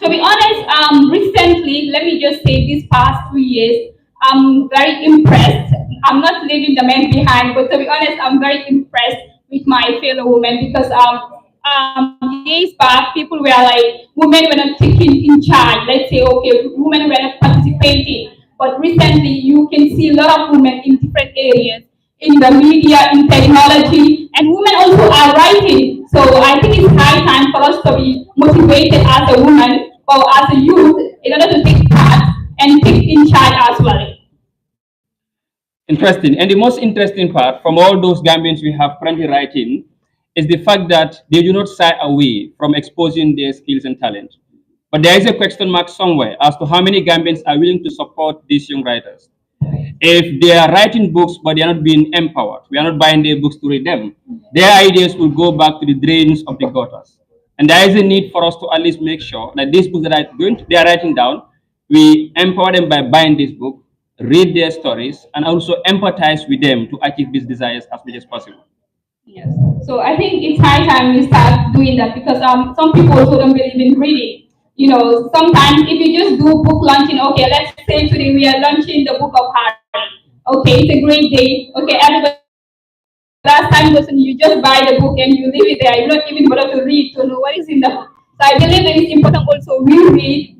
to be honest, recently, let me just say these past 2 years, I'm very impressed. I'm not leaving the men behind, but to be honest, I'm very impressed with my fellow women because years back, people were like, women were not taking in charge. Let's say, okay, women were not participating. But recently, you can see a lot of women in different areas, in the media, in technology, and women also are writing. So I think it's high time for us to be motivated as a woman or as a youth in order to take part and take in charge as well. Interesting. And the most interesting part from all those Gambians we have currently writing is the fact that they do not shy away from exposing their skills and talent. But there is a question mark somewhere as to how many Gambians are willing to support these young writers. If they are writing books but they are not being empowered, we are not buying their books to read them, their ideas will go back to the drains of the gutters. And there is a need for us to at least make sure that these books that they are writing down, we empower them by buying this book, read their stories, and also empathize with them to achieve these desires as much as possible. Yes. So I think it's high time we start doing that because some people also don't believe in reading. You know, sometimes if you just do book launching, okay, let's say today we are launching the book of Harry. Okay, it's a great day. Okay, everybody last time person you just buy the book and you leave it there. You don't even bother to read to know what is in the book. So I believe that it's important also we read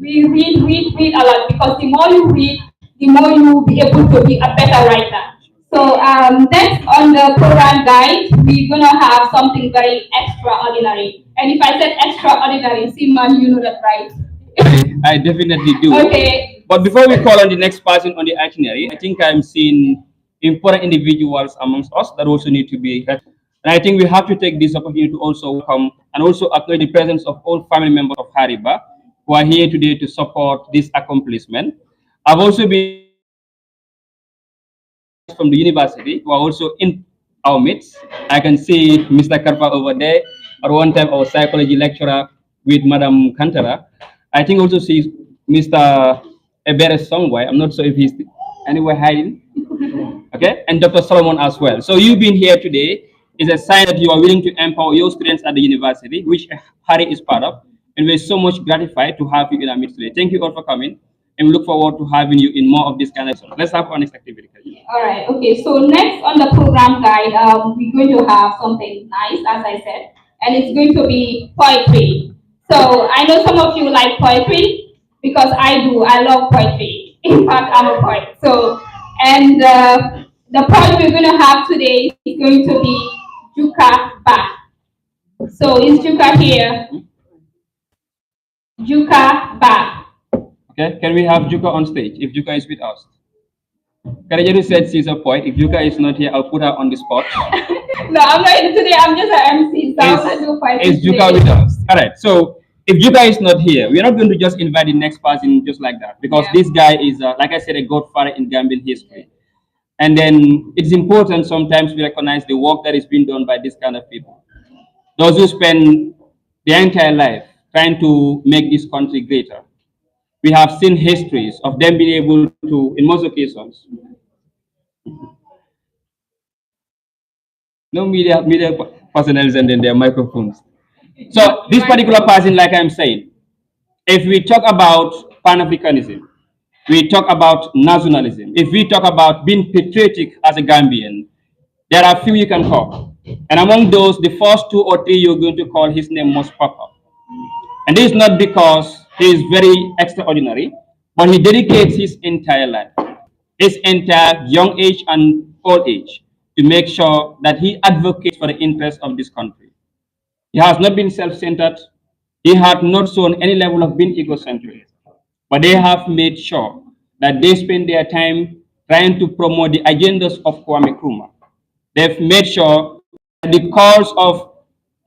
a lot because the more you read, the more you will be able to be a better writer. So next on the program guide, we're gonna have something very extraordinary. And if I said extraordinary, Simon, you know that, right? I definitely do. Okay. But before we call on the next person on the itinerary, I think I'm seeing important individuals amongst us that also need to be. And I think we have to take this opportunity to also welcome and also acknowledge the presence of all family members of Hariba who are here today to support this accomplishment. I've also been from the university who are also in our midst. I can see Mr. Karpa over there, at one time our psychology lecturer with Madam Kantara. I think also see Mr. Ebere Songway. I'm not sure if he's anywhere hiding. Okay, and Dr. Solomon as well. So you being here today is a sign that you are willing to empower your students at the university, which Harry is part of. And we're so much gratified to have you in our midst today. Thank you all for coming, and we look forward to having you in more of this kind of stuff. Let's have our next activity. All right. Okay. So next on the program guide, we're going to have something nice, as I said, and it's going to be poetry. So I know some of you like poetry because I do. I love poetry. In fact, I'm a poet. So, and the poem we're going to have today is going to be Juka Ba. So is Juka here? Juka Ba. Okay, can we have Juka on stage if Juka is with us? Karajeru said she's a poet. If Juka is not here, I'll put her on the spot. No, I'm not today. I'm just an MC. So I'm not doing poetry. Is Juka with us? All right. So if Juka is not here, we're not going to just invite the next person just like that because this guy is, like I said, a godfather in Gambian history. And then it's important sometimes we recognize the work that is being done by this kind of people. Those who spend their entire life trying to make this country greater. We have seen histories of them being able to, in most occasions, no media personnel and then their microphones. So this particular person, like I'm saying, if we talk about pan-Africanism, we talk about nationalism, if we talk about being patriotic as a Gambian, there are few you can call. And among those, the first two or three you're going to call, his name must pop up. And this is not because he is very extraordinary, but he dedicates his entire life, his entire young age and old age, to make sure that he advocates for the interests of this country. He has not been self-centered. He has not shown any level of being egocentric, but they have made sure that they spend their time trying to promote the agendas of Kwame Nkrumah. They've made sure that the cause of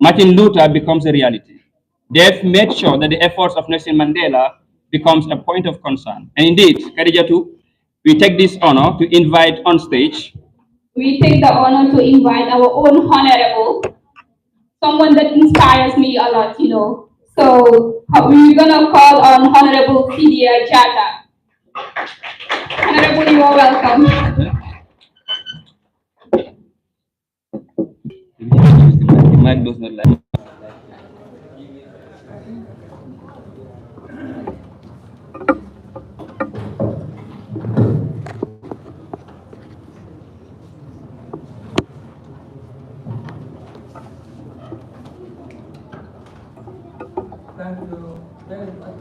Martin Luther becomes a reality. They've made sure that the efforts of Nelson Mandela becomes a point of concern. And indeed, Khadija too, we take this honor to invite on stage. We take the honor to invite our own honorable, someone that inspires me a lot, you know. So we're gonna call on Honorable Sidia Jata. Honorable, you are welcome. The mic does not like. Very much.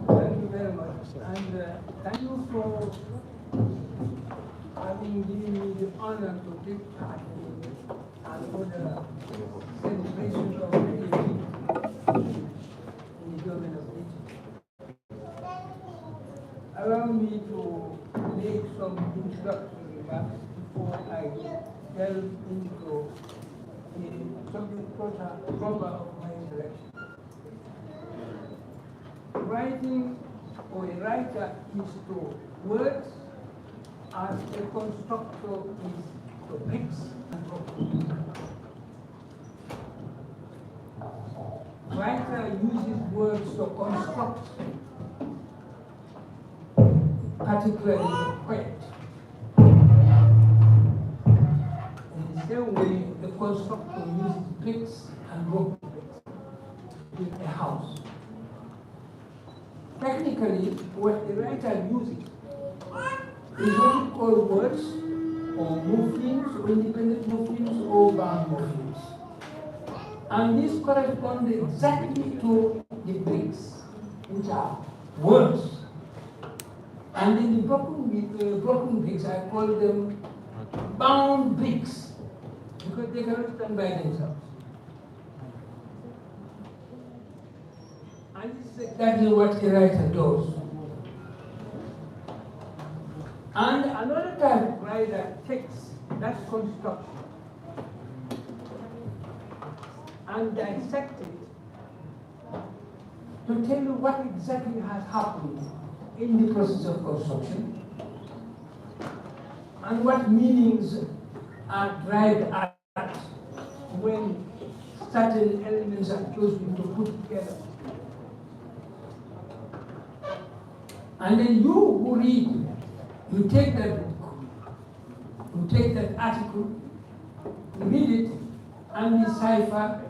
Thank you very much. And thank you for having given me the honor to take part in another celebration of creativity in the domain of literature. Allow me to make some introductory remarks before I delve into the subject proper of my introduction. Writing or a writer is to words as a constructor is to bricks and blocks. Writer uses words to construct, particularly a poet. In the same way, the constructor uses bricks and broken bricks in a house. Technically, what the writer uses is what we call words, or morphemes, or independent morphemes, or bound morphemes. And these correspond exactly to the bricks, which are words. And in the broken bricks, I call them bound bricks, because they cannot stand by themselves. And this is exactly what the writer does. And another type of writer takes that construction and dissects it to tell you what exactly has happened in the process of construction and what meanings are derived at when certain elements are chosen to put together. And then you who read, you take that book, you take that article, you read it, and decipher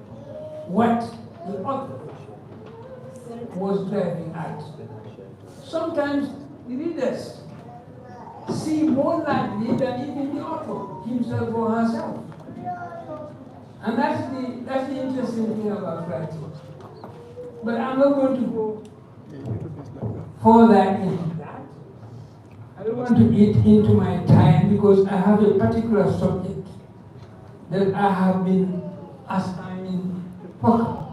what the author was driving at. Sometimes the readers see more likely than even the author himself or herself. And that's the interesting thing about writing. But I'm not going to go further into that. I don't want to get into my time because I have a particular subject that I have been assigning to focus.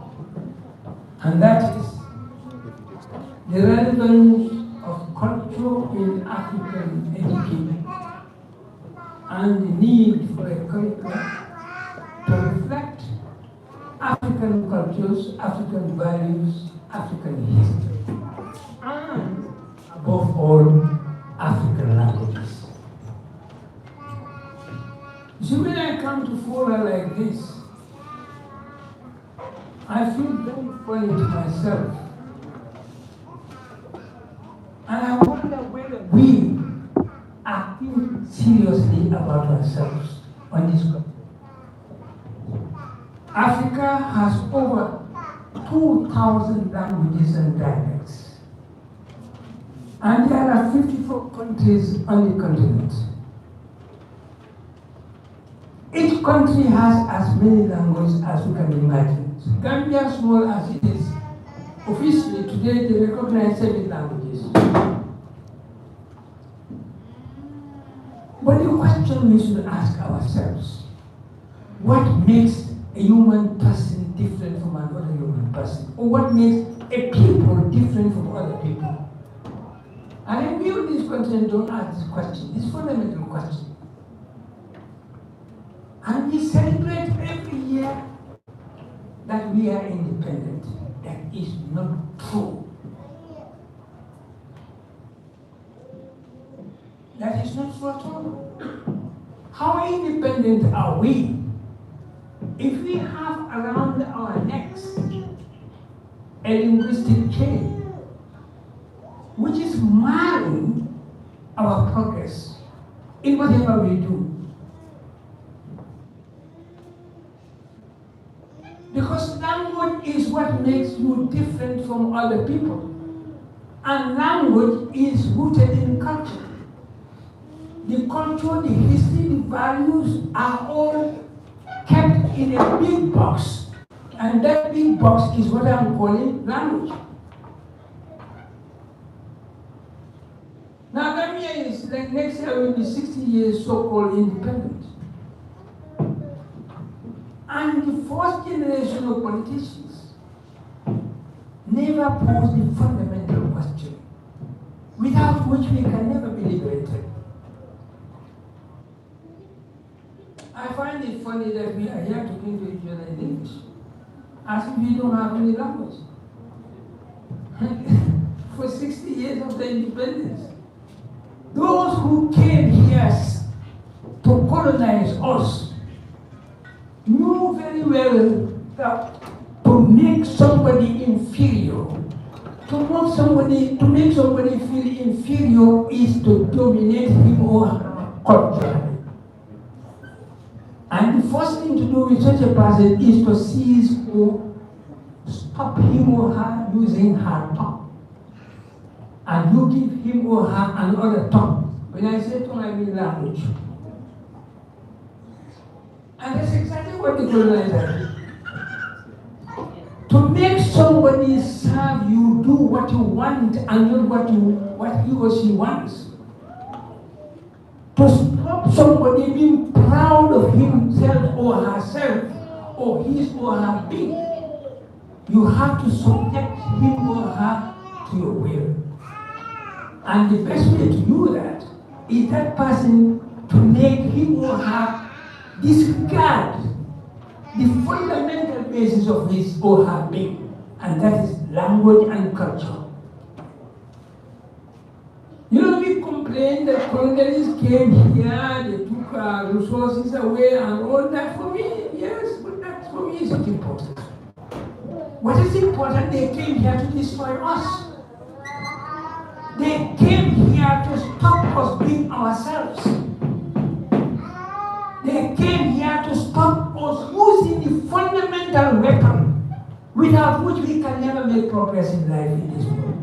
And that is the relevance of culture in African education and the need for a curriculum to reflect African cultures, African values, African history, and above all, African languages. So when I come to fora like this, I feel very funny to myself. And I wonder whether we are thinking seriously about ourselves on this continent. Africa has over 2,000 languages and dialects. And there are 54 countries on the continent. Each country has as many languages as you can imagine. Gambia, small as it is, officially today they recognize 7 languages. But the question we should ask ourselves, what makes a human person different from another human person? Or what makes a people different from other people? And if we on this continent don't ask this question, this fundamental question, and we celebrate every year that we are independent, that is not true. That is not true at all. How independent are we if we have around our necks a linguistic chain which is marring our progress in whatever we do? Because language is what makes you different from other people. And language is rooted in culture. The culture, the history, the values are all kept in a big box And that big box is what I'm calling language. Now Gambia is, like next year will be 60 years so-called independent. And the first generation of politicians never posed the fundamental question, without which we can never be liberated. I find it funny that we are here talking to each other in English, as if we don't have any language. For 60 years of the independence, those who came here to colonize us knew very well that to make somebody inferior, to make somebody feel inferior is to dominate him or her culturally. And the first thing to do with such a person is to seize or stop him or her using her tongue. And you give him or her another tongue. When I say tongue, I mean language. And that's exactly what the colonizer did. To make somebody serve you, do what you want and not what he or she wants. To stop somebody being proud of himself or herself or his or her being, you have to subject him or her to your will. And the best way to do that is that person to make him or her disregard the fundamental basis of his or her being, and that is language and culture. You know, we complain that colonialists came here, they took our resources away and all that. For me, yes, but that for me is not important. What is important, they came here to destroy us. They came here to stop us being ourselves. They came here to stop us using the fundamental weapon without which we can never make progress in life in this world.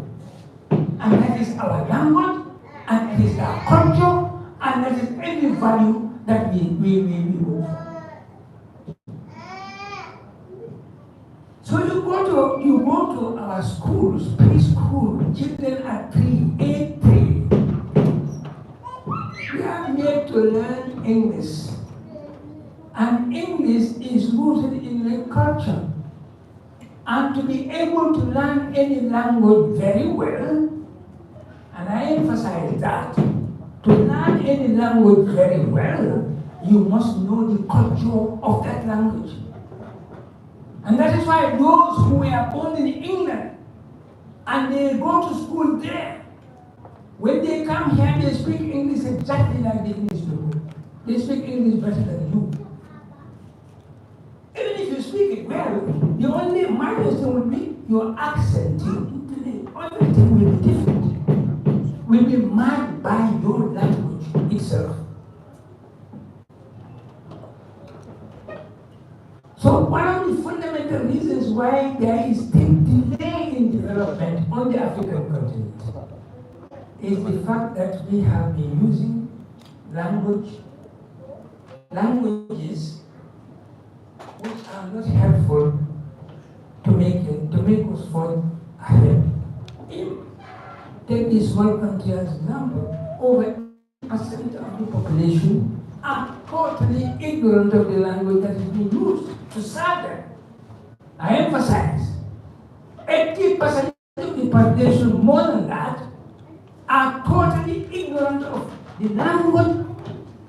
And that is our language, and that is our culture, and that is every value that we move. So you go to our schools, preschool, children are 3, 8, 3. We are made to learn English. And English is rooted in the culture. And to be able to learn any language very well, and I emphasize that, to learn any language very well, you must know the culture of that language. And that is why those who were born in England and they go to school there, when they come here, they speak English exactly like the English people. They speak English better than you. Even if you speak it well, the only minor thing will be your accent. Everything will be different. Will be marked by your language itself. So one of the fundamental reasons why there is still delay in development on the African continent is the fact that we have been using languages which are not helpful to make us fall ahead. Take this small country as example. Over 80% of the population are totally ignorant of the language that is being used to serve them. I emphasize, 80% of the population, more than that, are totally ignorant of the language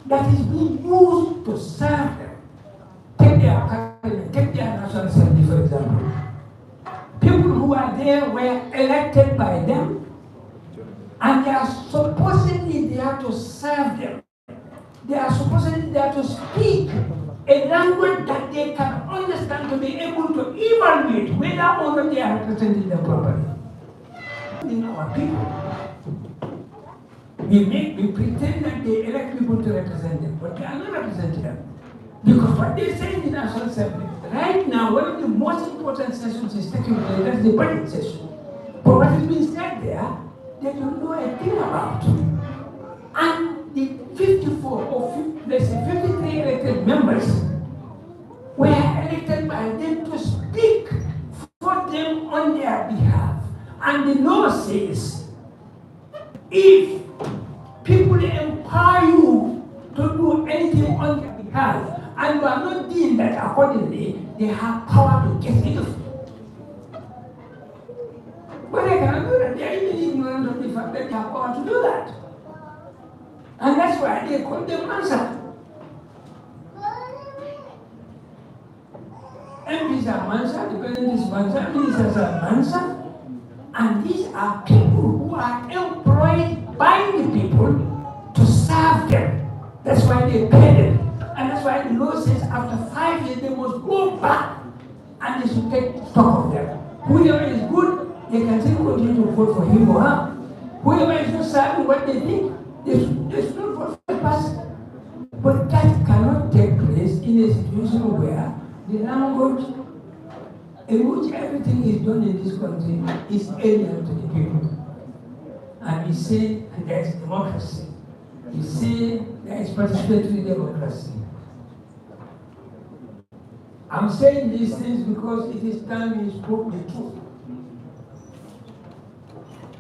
that is being used to serve them. Take their academy, take their national assembly, for example. People who are there were elected by them, and they are supposedly there to serve them. They are supposedly there to speak a language that they can understand, to be able to evaluate whether or not they are representing them properly. In our people, we pretend that they elect people to represent them, but they are not representing them. Because what they say in the National Assembly, right now, one of the most important sessions is taking place, that's the budget session. But what is being said there, they don't know a thing about. And the 54 or let's say 53 elected members were elected by them to speak them on their behalf. And the law says, if people empower you to do anything on their behalf, and you are not doing that accordingly, they have power to get rid of you. But they cannot do that. They are even ignorant of the fact that they have power to do that. And that's why they call them Mansa. MPs are Mansa, the president is Mansa, ministers are Mansa. And these are people who are employed by the people to serve them. That's why they pay them. And that's why the law says after 5 years they must go back and they should take stock of them. Whoever is good, they can still continue to vote for him or her. Whoever is not serving what they think, they should not vote for the person. But that cannot take place in a situation where the language in which everything is done in this country is alien to the people. And we say there is democracy. We say there is participatory democracy. I'm saying these things because it is time we spoke the truth.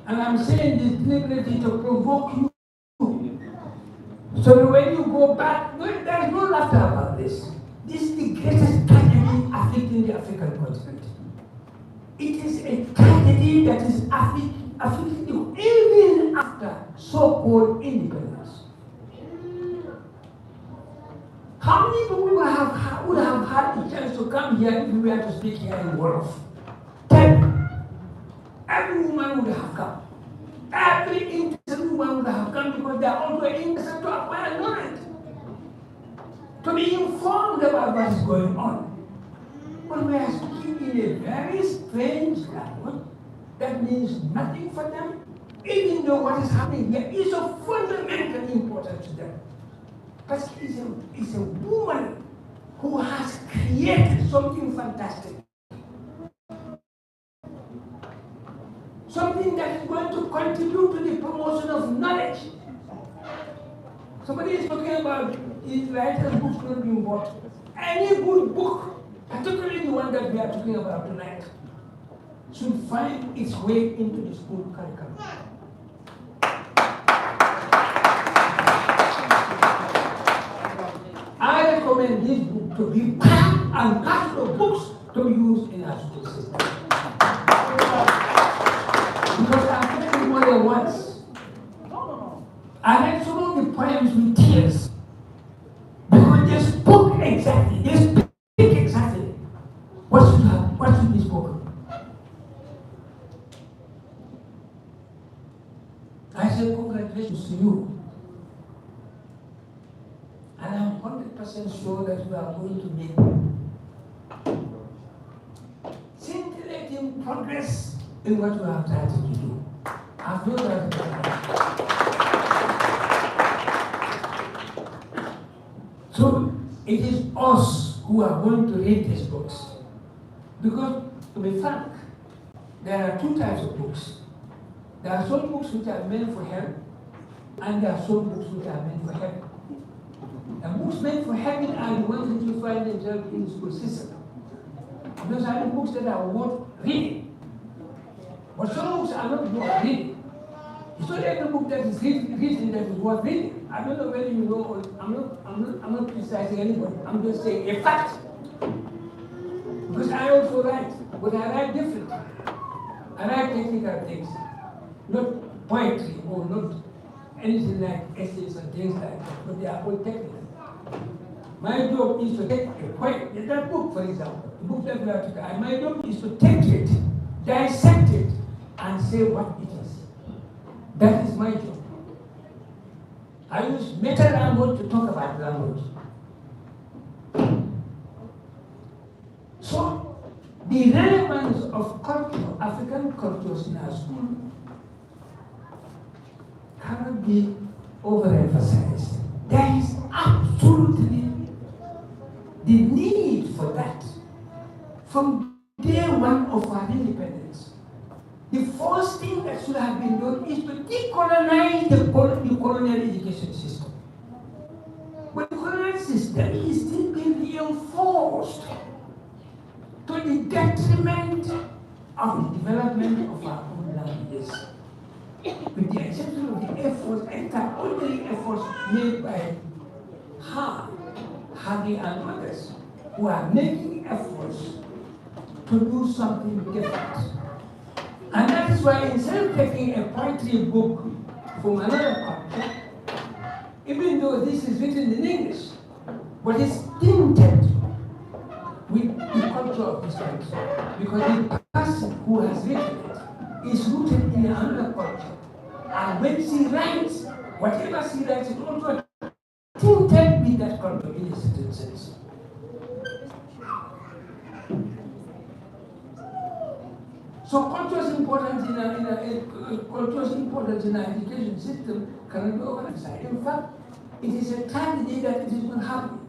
And I'm saying this deliberately to provoke you. So that when you go back, there is no laughter about this. This is the greatest tragedy afflicting the African continent. It is a tragedy that is afflicting you even after so-called independence. How many people would have had the chance to come here if we were to speak here in Wolof? 10. Every woman would have come. Every interested woman would have come because they are also interested to acquire knowledge, to be informed about what is going on. But we are speaking in a very strange language that means nothing for them, even though what is happening here is of fundamental importance to them. But it's a woman who has created something fantastic. Something that is going to contribute to the promotion of knowledge. Somebody is talking about his writer's books not being bought. Any good book, particularly the one that we are talking about tonight, should find its way into the school curriculum. I recommend this book to be part and parcel of books to be used in our school system. Because I've read it more than once. I read some of the poems with tears. Because they spoke exactly, they speak exactly what should be spoken. I say congratulations to you. And I'm 100% sure that we are going to make scintillating progress in what we have tried to do. I've no doubt about that. So it is us who are going to read these books. Because, to be frank, there are two types of books. There are some books which are meant for help, and there are some books which are meant for heaven. The books meant for heaven are the ones that you find themselves in the school system. Those are the books that are worth reading. But some books are not worth reading. It's not every book that is written that is worth reading. I don't know whether you know, or I'm not criticizing anybody. I'm just saying a fact. Because I also write, but I write differently. I write technical things, not poetry or not anything like essays and things like that, but they are all technical. My job is to take a poem, that book, for example, the book that we are talking, my job is to take it, dissect it, and say what it is. That is my job. I use meta language to talk about language. So, the relevance of culture, African cultures in our school, cannot be overemphasized. There is absolutely the need for that from day one of our independence. The first thing that should have been done is to decolonize the colonial education system. But the colonial system is still being reinforced to the detriment of the development of our own languages, with the exception of the efforts, extraordinary efforts made by her, Harry and others, who are making efforts to do something different. And that is why instead of taking a poetry book from another culture, even though this is written in English, but it's tinted with the culture of this country, because the person who has written it is rooted in another culture. And when she writes, whatever she writes is also tinted with that culture in a certain sense. So culture's importance in our education system cannot be overemphasized. In fact, it is a tragedy that it is not happening.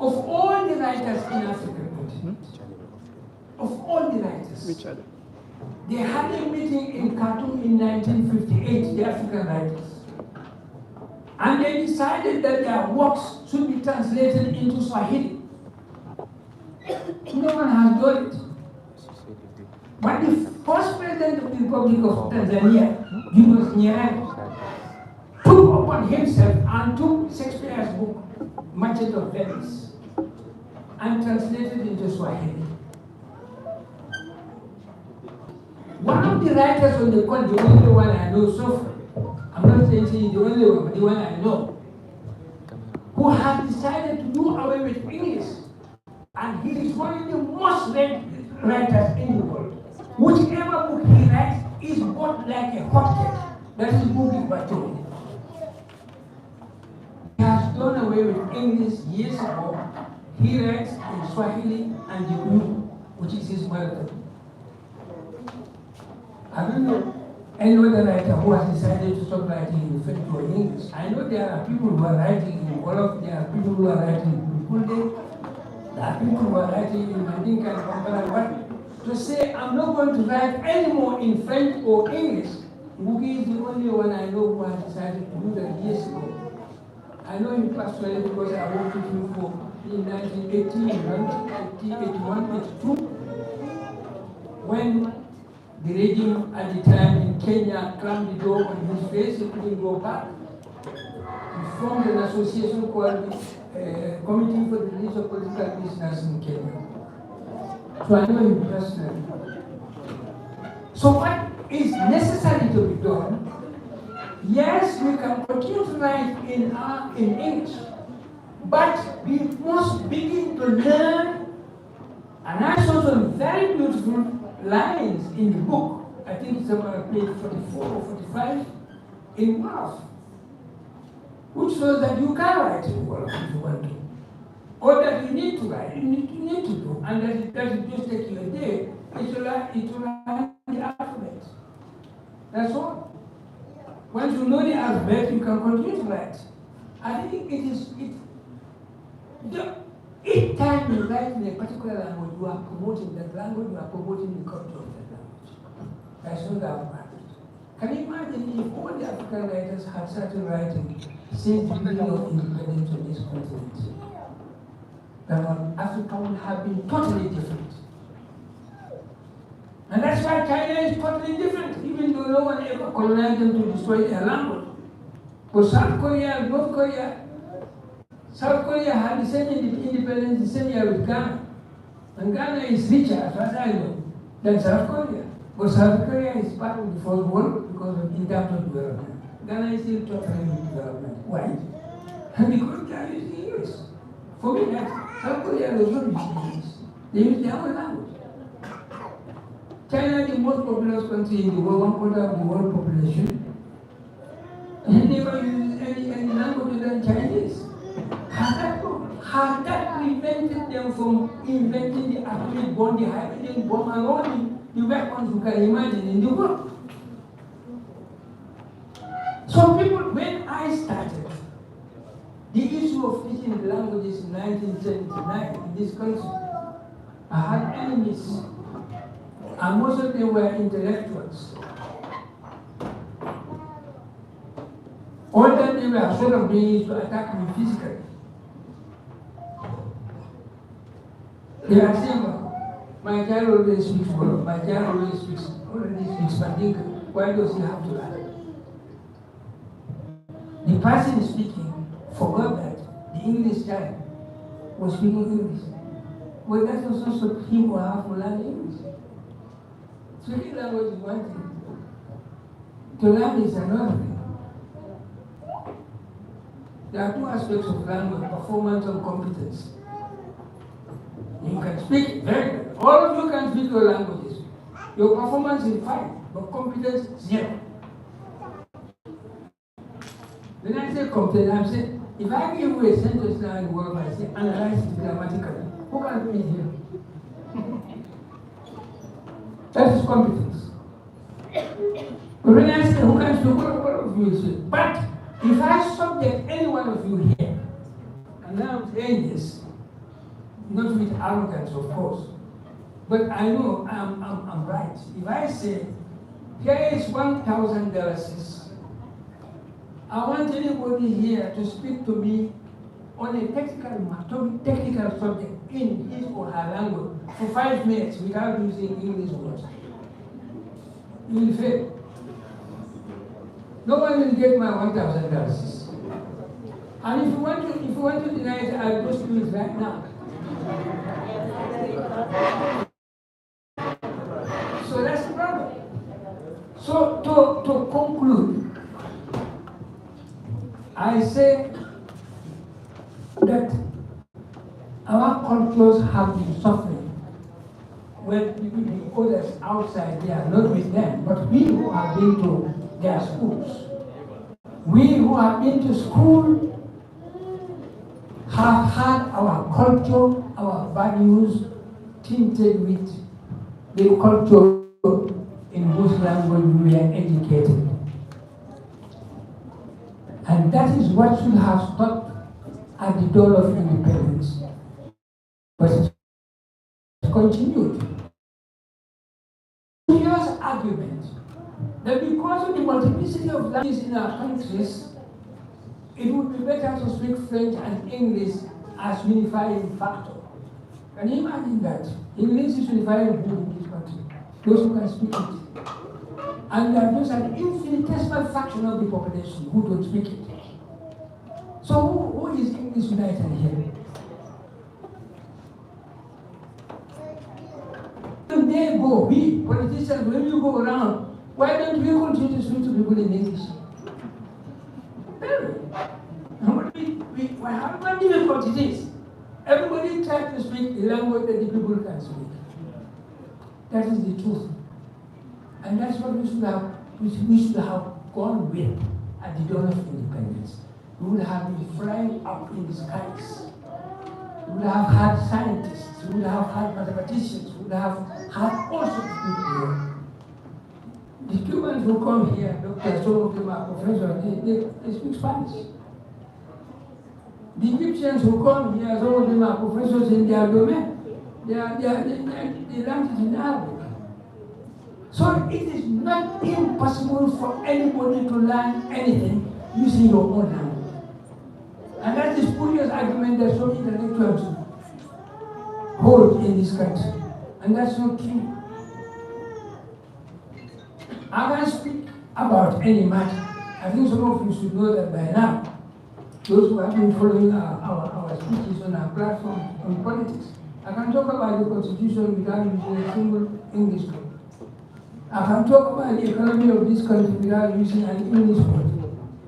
Of all the writers in African continent, of all the writers, they had a meeting in Khartoum in 1958, the African writers. And they decided that their works should be translated into Swahili. No one has done it. But the first president of the Republic of Tanzania, Julius Nyerere, took upon himself and took Shakespeare's book, Merchant of Venice, and translated it into Swahili. One of the writers on the court, the only one I know so far, I'm not saying he's the only one, but the one I know, who has decided to do away with English, and he is one of the most read writers in the world. Whichever book he writes is bought like a hotcake. That is Bugi Batoni. He has done away with English years ago. He writes in Swahili and Gikuyu, which is his mother tongue. I don't know any other writer who has decided to stop writing in French or English. I know there are people who are writing in Wolof, there are people who are writing in Bukunde, there are people who are writing in Mandinka and Bambara. But to say I'm not going to write anymore in French or English, Bugi is the only one I know who has decided to do that years ago. I know him personally because I worked with him in 1980, 1981, 82, when the regime at the time in Kenya clammed the door on his face, he couldn't go back. We formed an association called the Committee for the Release of Political Prisoners in Kenya. So I know him personally. So what is necessary to be done? Yes, we can continue to write in English, but we must begin to learn, and I saw some very beautiful lines in the book. I think it's about page 44 or 45 in Wolof, which shows that you can write in Wolof if you want to, or that you need to write, you need to do, and that it doesn't just take you a day. It will learn the alphabet. That's all. Once you know the alphabet, you can continue to write. I think each time you write in a particular language, you are promoting that language, you are promoting the culture of that language. That's no doubt about it. Can you imagine if all the African writers had started writing since the beginning of independence on this continent? Then Africa would have been totally different. And that's why China is totally different, even though no one ever colonized them to destroy their language. For South Korea, North Korea, South Korea had the same independence the same year with Ghana. And Ghana is richer, as far as I know, than South Korea. But South Korea is part of the first world because of in terms of development. Ghana is still totally in development. Why? Because they are using English. For me, South Korea does not use English. They use their own language. China is the most populous country in the world, 1/4 of the world population. And they never use any language other than Chinese. Has that prevented them from inventing the atomic bomb, the hydrogen bomb, and all the weapons you can imagine in the world? So people, when I started the issue of teaching languages in 1979 in this country, I had enemies, and most of them were intellectuals. All that they were sort of doing is to attack me physically. They are saying, My child always speaks Wolof. My child already speaks Mandinka. Why does he have to lie? The person speaking forgot that the English child was speaking English. But that was also him or her to learn English. Speaking language is one thing. To learn is another thing. There are two aspects of language, performance and competence. You can speak very good. All of you can speak your languages. Your performance is fine, but competence, zero. When I say competence, I'm saying, if I give you a sentence now in Word, I say analyze it grammatically. Who can do it here? That is competence. But when I say who can speak, what of you say? But if I subject any one of you here, and now I'm saying this, not with arrogance, of course, but I know I'm right. If I say, here is $1,000, I want anybody here to speak to me on a technical subject in his or her language for 5 minutes without using English words. You will fail. No one will get my $1,000. And if you want to deny it, I'll just do it right now. So that's the problem. So to conclude, I say that our cultures have been suffering when the others outside, they are not with them, but we who have been to their schools, we who have been to school have had our culture, our values tinted with the culture in whose language we are educated. And that is what should have stopped at the door of independence. But it continued. Serious argument that because of the multiplicity of languages in our countries, it would be better to speak French and English as unifying factor. Can you imagine that? English is unifying who in this country? Those who can speak it. And there is an infinitesimal fraction of the population who don't speak it. So who is English United here? When they go, we politicians, when you go around, why don't we continue to speak to people in English? We have one difficulty is everybody tries to speak the language that the people can speak. That is the truth. And that's what we should have gone with at the dawn of independence. We would have been flying up in the skies. We would have had scientists, we would have had mathematicians, we would have had all sorts of people here. The Cubans who come here, doctors, some of them are professors, they speak Spanish. The Egyptians who come here, some of them are professors in their domain. They learn it in Arabic. So it is not impossible for anybody to learn anything using your own language. And that is spurious argument that some intellectuals hold in this country. And that's not true. I can speak about any matter. I think some of you should know that by now. Those who have been following our speeches on our platform on politics. I can talk about the Constitution without using a single English word. I can talk about the economy of this country without using an English word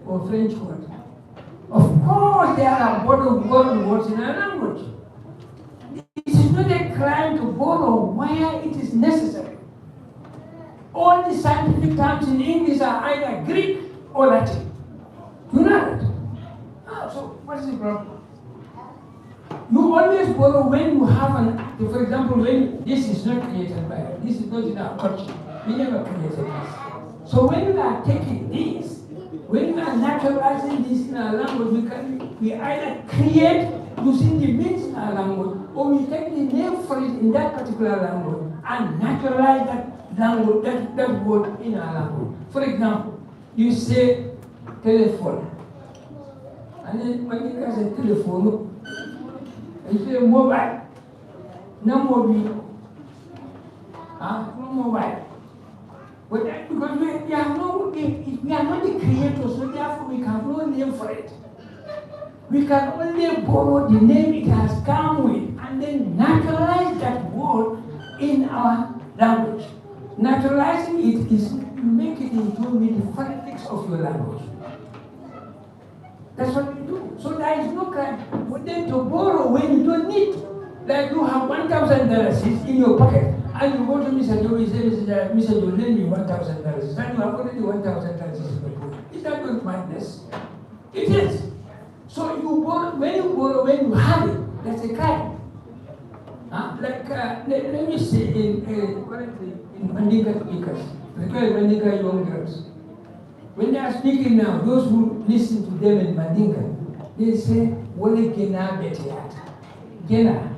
or French word. Of course, there are borrowed words in our language. It is not a crime to borrow where it is necessary. All the scientific terms in English are either Greek or Latin. You know that? So what is the problem? You always borrow when you have for example, when this is not created by us, this is not in our culture. We never created this. So when we are taking this, when we are naturalizing this in our language, we either create using the means in our language, or we take the name for it in that particular language and naturalize that language, that word in our language. For example, you say telephone. And then when you say telephone, you say mobile. No mobile. No mobile. But that, because we have no, we are not the creators, so therefore we have no name for it. We can only borrow the name it has come with and then naturalize that word in our language. Naturalizing it is you make it into the phonetics of your language. That's what we do. So there is no crime. But then to borrow when you don't need to. Like you have $1,000 in your pocket and you go to Mr. Joe and say, Mr. Joe, lend me $1,000. Then you have already $1,000 in your pocket. Is that not madness? It is. So you borrow, when you have it, that's a crime. Let me say correctly in Mandinka speakers, because Mandinka young girls. When they are speaking now, those who listen to them in Mandinka, they say, Wole Gena Betiat. Gena.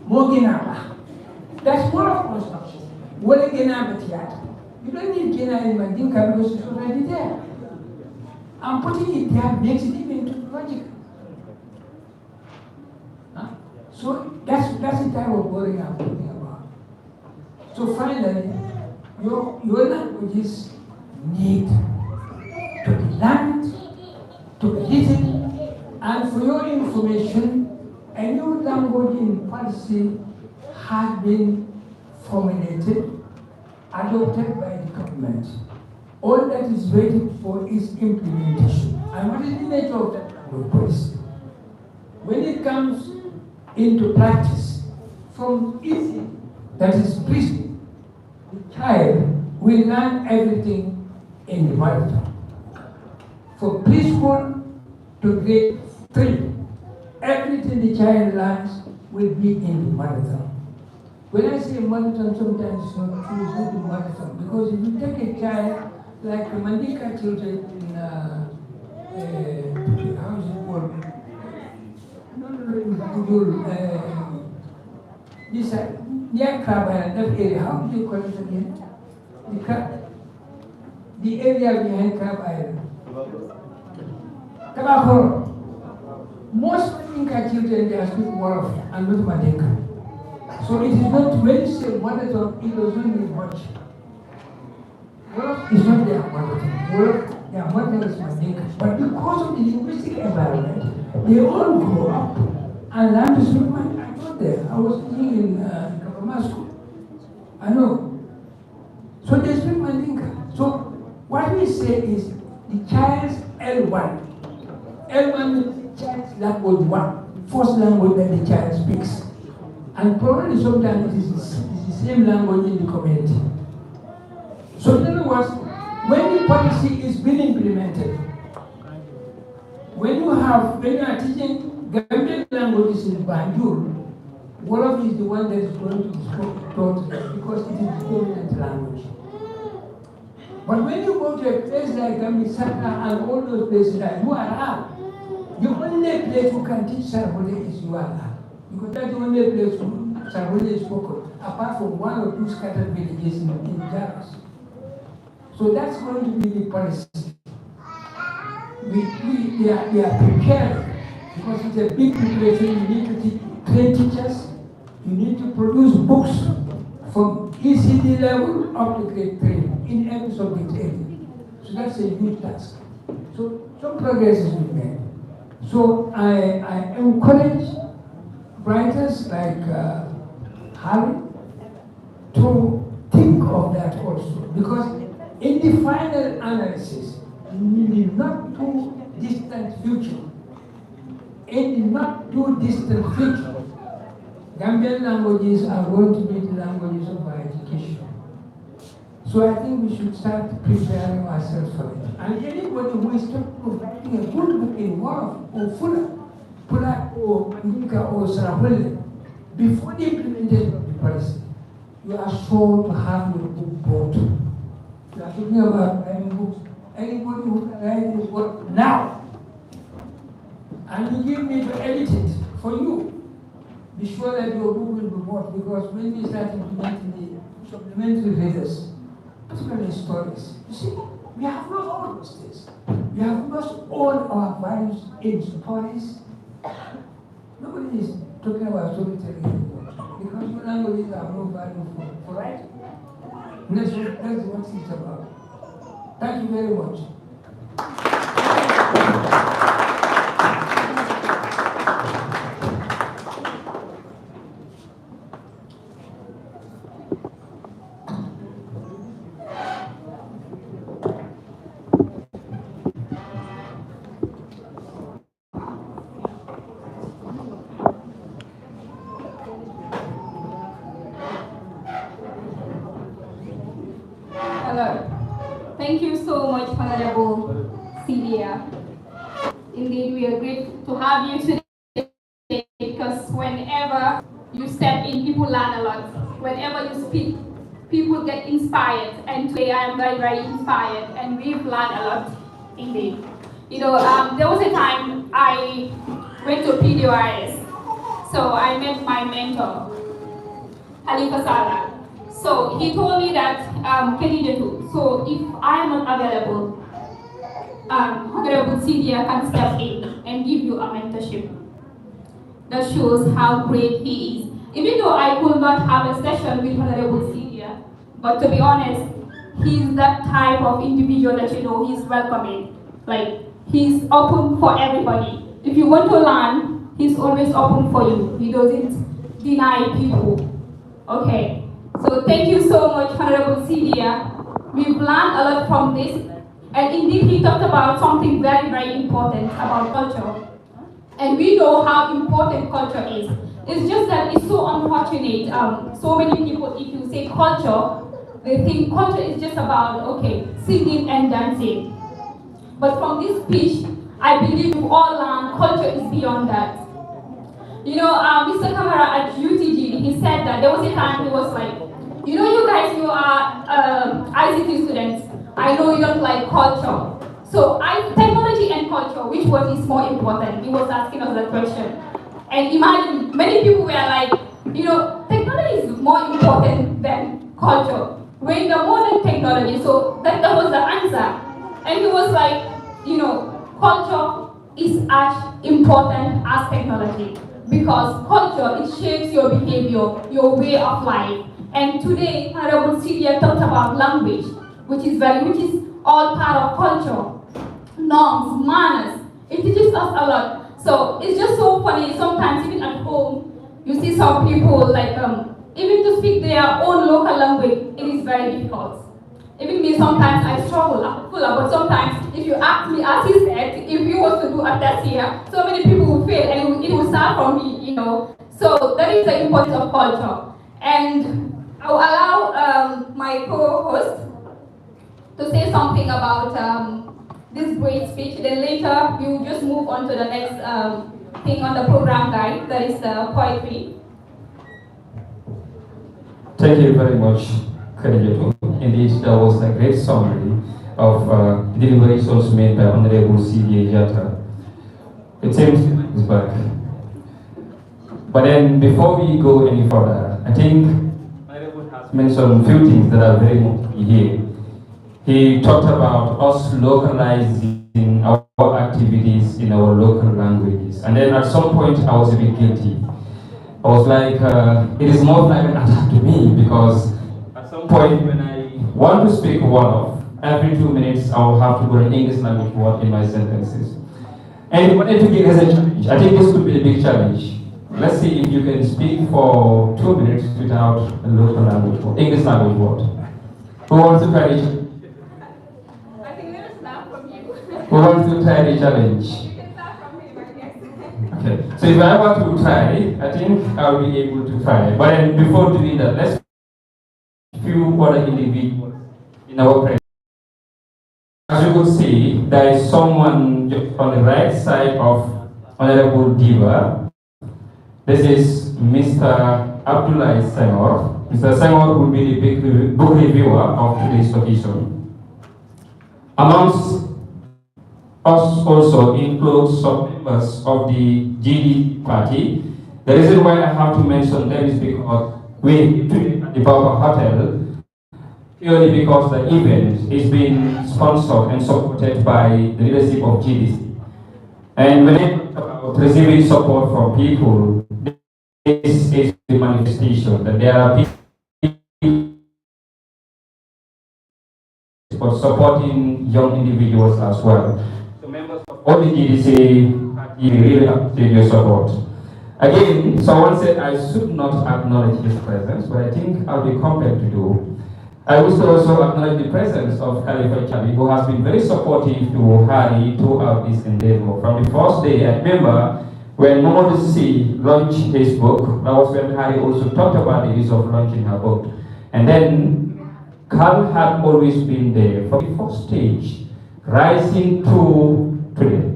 Mo Gena. That's more of construction. Wole Gena Betiat. You don't need Gena in Mandinka because it's already there. And putting it there makes it even logical. So that's the type of borrowing I'm talking about. So finally, your languages need to be learned, to be written, and for your information, a new language in policy has been formulated, adopted by the government. All that is waiting for is implementation. And what is the nature of that language policy? When it comes into practice, from easy, that is preschool, the child will learn everything in the mother tongue. From preschool to grade 3, everything the child learns will be in the mother tongue. When I say mother tongue, sometimes it's not true, it's not the mother tongue. Because if you take a child, like the Mandinka children in, how is it called? This near Krabaya, that area, how do you call it again? The area behind Crab Island. Tabakoro. Most Mandinka children, they are speaking Wolof and not Mandinka. So it is not, when you say mother tongue, it doesn't mean much. Wolof is not their mother tongue. Wolof, their mother tongue is Mandinka. But because of the linguistic environment, they all grow up and learn to speak Mandinka. I got there. I was teaching in Kapama school. I know. So they speak Mandinka. So what we say is the child's L1. L1 means the child's language 1, first language that the child speaks. And probably sometimes it is the same language in the community. So in other words, when the policy is being implemented, when you are teaching Gambian languages in Banjul, Wolof is the one that is going to be taught because it is the dominant language. But when you go to a place like Gambisaka and all those places like URL, the only place you can teach Sarhole is URL. Because that's the only place Sarhole is spoken, apart from 1 or 2 scattered villages in Jaras. So that's going to be the policy. We are prepared because it's a big preparation. You need to train teachers. You need to produce books from ECD level up to grade 3 in every subject area. So that's a huge task. So some progress is being made. So I encourage writers like Harry to think of that also, because in the final analysis, in the not too distant future, Gambian languages are going to be the languages of our education. So I think we should start preparing ourselves for it. And anybody who is writing a good book in Wolof or Pula or Mandinka or Sarahole, before the implementation of the policy, you are sure to have your book bought. You are talking about writing books. Anybody who can write a book now, and you give me to edit it for you, be sure that your book will be bought, because when we start implementing the supplementary readers, particularly stories, you see, we have lost all those things. We have lost all our values in stories. Nobody is talking about storytelling anymore. because your languages have no value for writing. And that's what it's about. Thank you very much. Hello. Thank you so much, Honorable Celia. Indeed, we are grateful to have you today because whenever you step in, people learn a lot. Whenever you speak, people get inspired. And today I am very, very inspired and we've learned a lot, indeed. There was a time I went to PDYS. So I met my mentor, Halifa Salah. So he told me that, so if I am not available, Honorable Celia can step in and give you a mentorship. That shows how great he is. Even though I could not have a session with Honorable Celia, but to be honest, he's that type of individual that he's welcoming. Like, he's open for everybody. If you want to learn, he's always open for you. He doesn't deny people. Okay. So thank you so much, Honorable Celia. We've learned a lot from this. And indeed, he talked about something very, very important about culture. And we know how important culture is. It's just that it's so unfortunate. So many people, if you say culture, they think culture is just about, okay, singing and dancing. But from this speech, I believe you all learn culture is beyond that. Mr. Kamara at UTG, he said that there was a time he was like, you guys, you are ICT students. I know you don't like culture. So technology and culture, which one is more important? He was asking us that question. And imagine, many people were like, technology is more important than culture. We're in the modern technology, so that was the answer. And he was like, culture is as important as technology. Because culture, it shapes your behavior, your way of life. And today, Honorable Celia talked about language, which is all part of culture. Norms, manners, it teaches us a lot. So it's just so funny, sometimes even at home, you see some people like, even to speak their own local language, it is very difficult. Even me, sometimes I struggle, but sometimes if you ask me, as he said, if you was to do a test here, so many people will fail and it will start from me, So that is the importance of culture. And I'll allow my co-host to say something about this great speech. Then later, we will just move on to the next thing on the program guide, that is poetry. Thank you very much, Khadijatu. Indeed, that was a great summary of deliberations made by Honorable C.D. Jata. It seems it's back. But then, before we go any further, I think Honorable has mentioned a few things that are very important here. He talked about us localizing our activities in our local languages. And then at some point, I was a bit guilty. I was like, it is more like an attack to me, because at some point when I want to speak one-off, every 2 minutes I will have to put an English language word in my sentences. And what I took it as a challenge. I think this could be a big challenge. Let's see if you can speak for 2 minutes without a local language word, English language word. Who wants to try it? I think let us start from you. Who wants to try the challenge? You can start from him, I guess. Okay, so if I want to try, I think I'll be able to try. But then before doing that, let's few other individuals in our presence. As you could see, there is someone just on the right side of Honorable Diva. This is Mr. Abdullah Senghor. Mr. Senghor will be the book reviewer of today's occasion. Amongst us also includes some members of the GD party. The reason why I have to mention them is because we today at the Baba Hotel, purely because the event is being sponsored and supported by the leadership of GDC. And when it talk about receiving support from people, this is manifestation, that there are people for supporting young individuals as well. So members of all the GDC party really appreciate your support. Again, someone said I should not acknowledge his presence, but I think I'll be compelled to do. I wish to also acknowledge the presence of Khalifa Chabi, who has been very supportive to Harry throughout this endeavor. From the first day, I remember when Momodu C launched his book, that was when Harry also talked about the use of launching her book. And then Carl had always been there from the first stage, rising to today.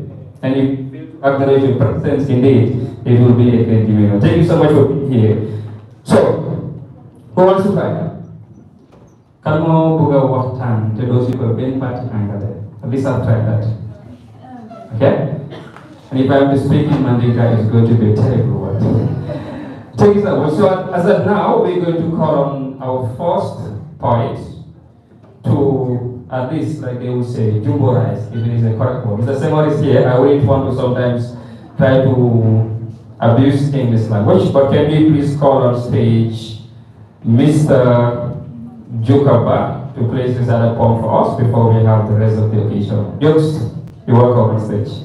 And if you acknowledge your presence, indeed, it will be a great demeanor. Thank you so much for being here. So, who wants to try? Kan mau buka waktan to those people being party angale. At least I've tried that. Okay? And if I have to speak in Mandinka, it's going to be a terrible word. Take it away. So as of now, we're going to call on our first poet to, at least like they would say, jumborize, if it is a correct word. Mr. Seymour is here. I wouldn't want to sometimes try to abuse English language, but can we please call on stage Mr. Jukaba to place this other poem for us before we have the rest of the occasion. Jokes, you're welcome on stage.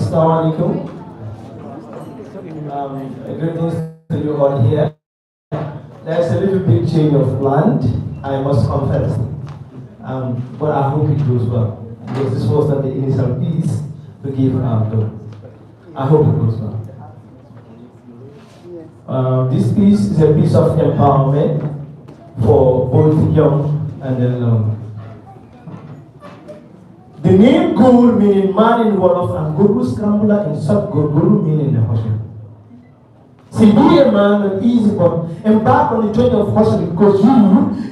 Assalamualaikum. Greetings to you all here. There's a little bit change of plan, I must confess. But I hope it goes well. Because this was not the initial piece to give though. I hope it goes well. This piece is a piece of empowerment for both young and the The name Gur meaning man in Wolof and Guru Scrambler in Sub Guru meaning the hustle. See, be a man that easy, but embark on the journey of hustling because you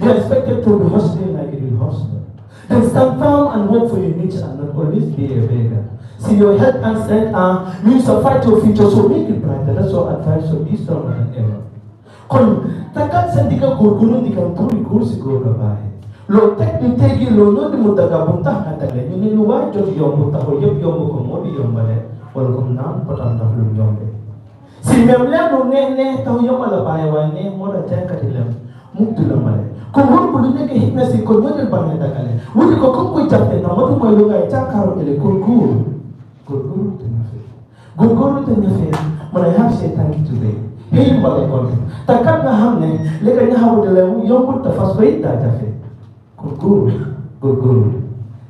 are expected to be hustling like a real hustler. Then stand firm and work for your niche and not always be a beggar. See, your health and strength are means to fight your future, so make it brighter. That's your advice, so be stronger than ever. Kon takat sendika guru dikam turi kursi guru bae. Lo tek di tegi lo no di mutaga buntah katale ni luwa jod yom mutaho yeb yom ko modi yom bale wal kom nam patam dah lum yom be si memla no ne tahu yom ala bae wa ne moda tan katilam muktulam bale ko hon bulu ne ke hikna si ko nyol bane takale wudi ko ko japte na modu ko lo ga ta karo ele gurguru tenafe mana have say thank you today hey bale ko takat na hamne le ka nya hawo de yom but tafas bai ta jafe guru.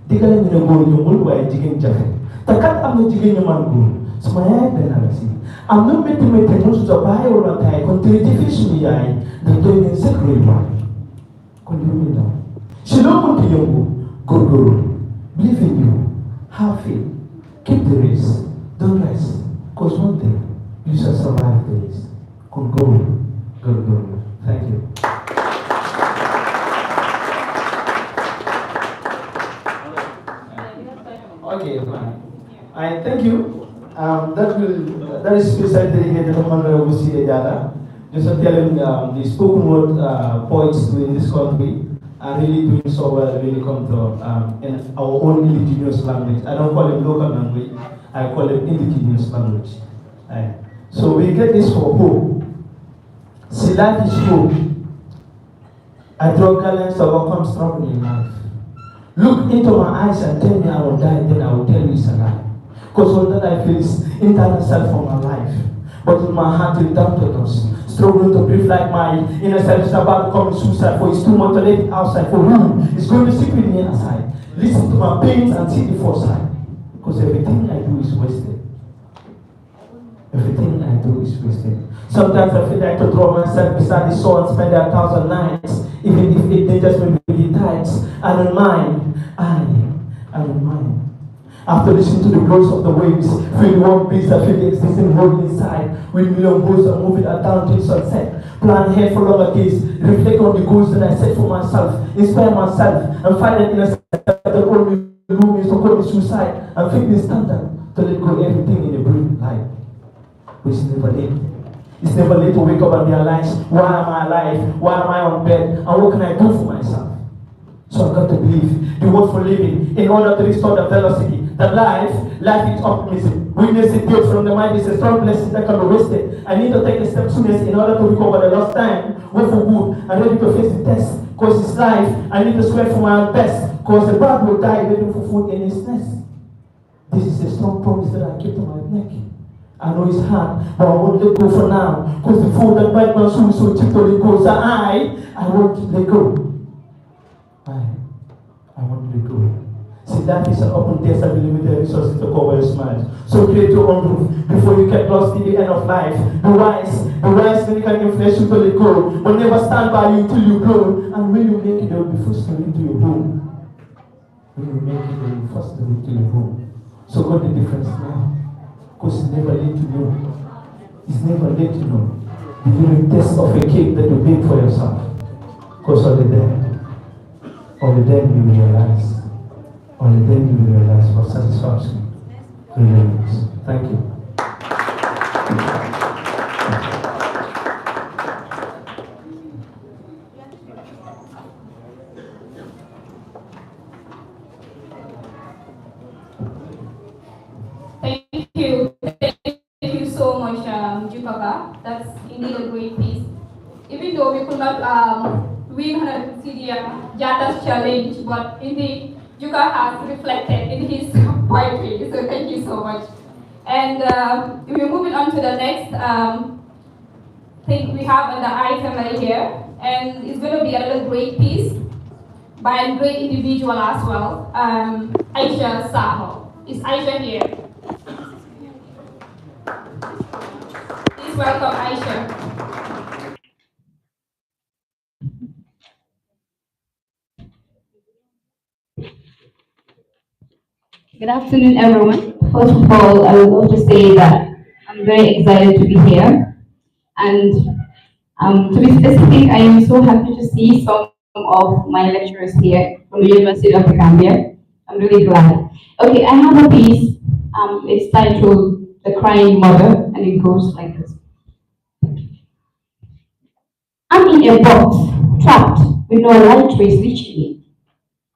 Diga lang yung guru yung mulwa ay jigin jafe. Takat ang yung jigin yung man guru. Sumaya ay penalasi. Ang nung meti nung sa bahay o lang tayo, kung tinitifis mo yay, nito yung sekro yung man. Kung yun yun lang. Silong mo yung guru. Believe in you. Have faith. Keep the race. Don't rest. Cause one day, you shall survive this. Kung guru. Thank you. Okay, fine. I thank you. That is specially dedicated to Honorable Sile Jada. Just to tell him the spoken word poets in this country are really doing so well when it comes to in our own indigenous language. I don't call it local language. I call it indigenous language. So we get this for hope. See, life is hope. I draw gallons to overcome struggle in life. Look into my eyes and tell me I will die, then I will tell you it's a lie. Because all that I feel is internal self for my life. But in my heart is down to dust. Struggling to breathe like my inner self is about to commit suicide. For it's too much to let it outside. For whom is going to sit with me aside. Listen to my pains and see the foresight. Because everything I do is wasted. Everything I do is wasted. Sometimes I feel like to draw myself beside the soul and spend 1,000 nights. Even if it just may be the tides. I don't mind. I don't mind. After listening to the growth of the waves, feel the warm breeze that feel the existing world inside. With million goals that move it down till sunset. Plan here for longer days. Reflect on the goals that I set for myself. Inspire myself and find an inner self that only room is to call me suicide. And think this standard to let go everything in the brain life. Which is never late. It's never late to wake up and realize, why am I alive? Why am I on bed? And what can I do for myself? So I've got to believe the word for living in order to restore the velocity. That life is optimism. Witness it built from the mind is a strong blessing that can be wasted. I need to take a step soonest in order to recover the lost time. Work for good and ready to face the test. Cause it's life, I need to sweat for my best. Cause the bird will die waiting for food in his nest. This is a strong promise that I keep to my neck. I know it's hard, but I won't let go for now. Cause the food that bite my soul so cheap to let go. So I won't let go. I won't let go. See, life is an open test and limited resources to cover your smiles. So create your own roof before you get lost in the end of life. Be wise when you can inflate you to let go. But never stand by you till you grow. And when you make it, they will be forced to into your home. When you make it, they will be forced to into your home. So got the difference now. Because it's never late to know. It's never late to know. The very test of a cake that you bake for yourself. Because only then you realize. Only then you will realize what satisfaction really means. Thank you. Thank you so much, Jupaka. That's indeed a great piece. Even though we could not win Jata's challenge, but indeed, Juka has reflected in his poetry, so thank you so much. And we're moving on to the next thing we have on the item right here, and it's going to be another great piece by a great individual as well, Aisha Saho. Is Aisha here? Please welcome Aisha. Good afternoon, everyone. First of all, I would love to say that I'm very excited to be here. And to be specific, I am so happy to see some of my lecturers here from the University of the Gambia. I'm really glad. Okay, I have a piece. It's titled The Crying Mother, and it goes like this. I'm in a box, trapped, with no light rays reaching me.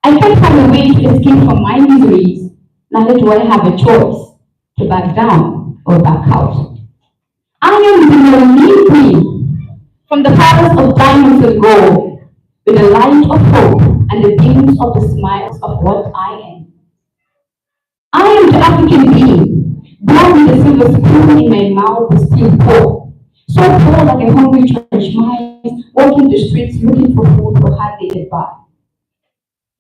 I can't find a way to escape from my miseries. Neither do I have a choice to back down or back out. I am the queen from the palace of diamonds and gold, with the light of hope and the beams of the smiles of what I am. I am the African being, born with a silver spoon in my mouth but still poor. So poor like a hungry church mice, walking the streets looking for food but hardly get by.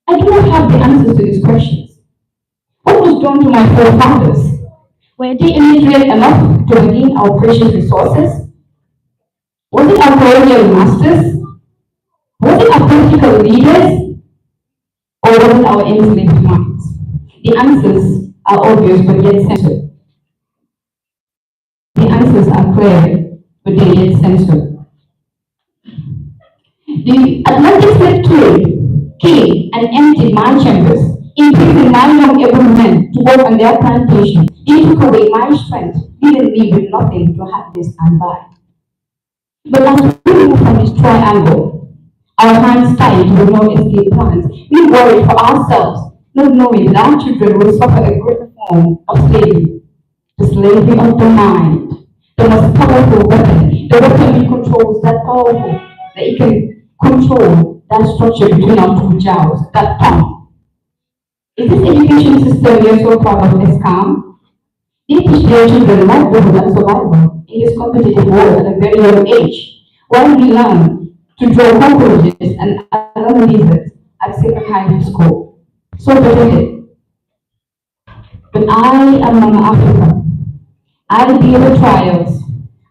I do not have the answers to these questions. What was done to my forefathers? Were they illiterate enough to regain our precious resources? Was it our colonial masters? Was it our political leaders? Or was it our enslaved minds? The answers are obvious but yet censored. The answers are clear but they yet censored. The Atlantic slave trade came and emptied my chambers, imprisoned my young able men to work on their plantation. They took away my strength, leaving me with nothing to happily stand by. But as we move from this triangle, our hands tied with no escape plans, we worry for ourselves, not knowing that our children will suffer a greater form of slavery, the slavery of the mind, the most powerful weapon, the weapon which controls that powerful, that it can control that structure between our two jaws, that tongue. Is this education system we are so proud of as calm? They teach their children livelihood and survival in this competitive world at a very young age, while we learn to draw cockroaches and other lizards at second high school. So pathetic. But I am Mama Africa. I bear the trials.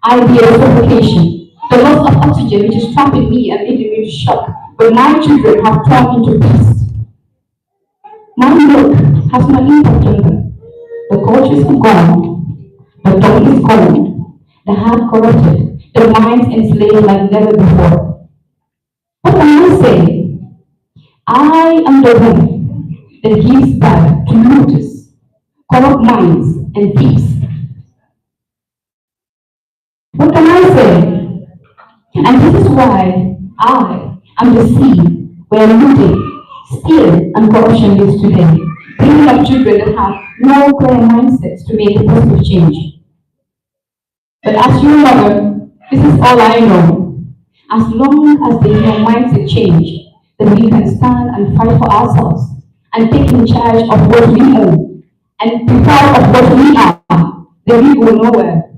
I bear the suffocation, the loss of oxygen which is trapping me and leading me to shock. But my children have torn into pieces. My milk has no impact on them. The cultures are gone, the tongue is gone, the heart corrupted, the minds enslaved like never before. What can I say? I am the one that gives birth to looters, corrupt minds, and thieves. What can I say? And this is why I am the seed where looting, stealing, and corruption lives today, bringing up children that have no clear mindsets to make a positive change. But as your mother, this is all I know. As long as there is no mindset change, then we can stand and fight for ourselves and take in charge of what we own and be proud of what we are, then we go nowhere.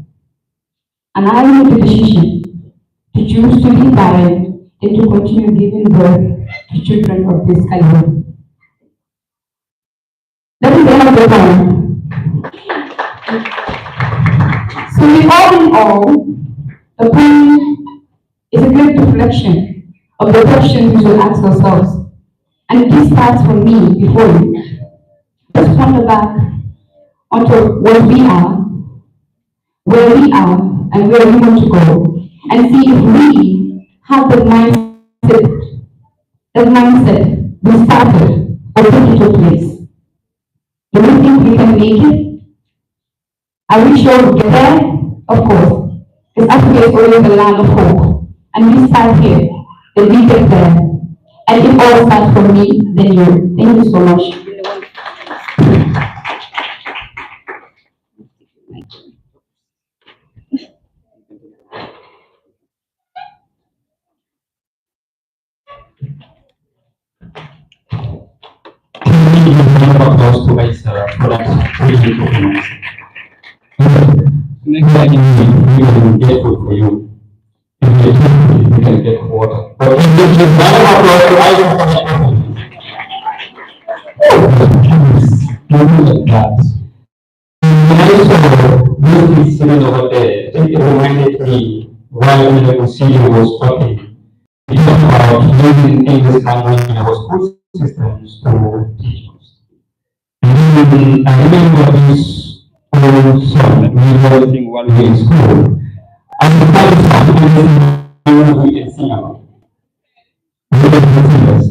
And I made the decision to choose to be barren and to continue giving birth to children of this caliber. That is the end of the poem. So all in all, the poem is a great reflection of the questions we should ask ourselves. And this starts from me before you. Let's ponder back onto what we are, where we are, and where we want to go, and see if we have that mindset we started or put into place. Do we think we can make it? Are we sure we get there? Of course. Because Africa is always the land of hope. And we start here, then we get there. And if all starts from me, then you. Thank you so much. Applause to Aisa for that really performance. Next time we will get food for you. If you get we can get water. But if you give one applause to Aisa for that performance. Like that. When I saw this kid sitting over there, I think it reminded me while the CEO was talking. He talked about using English language in our school systems to teach us. And I remember this old song that we were sing while we were in school. And the first song we can sing about. We can sing this.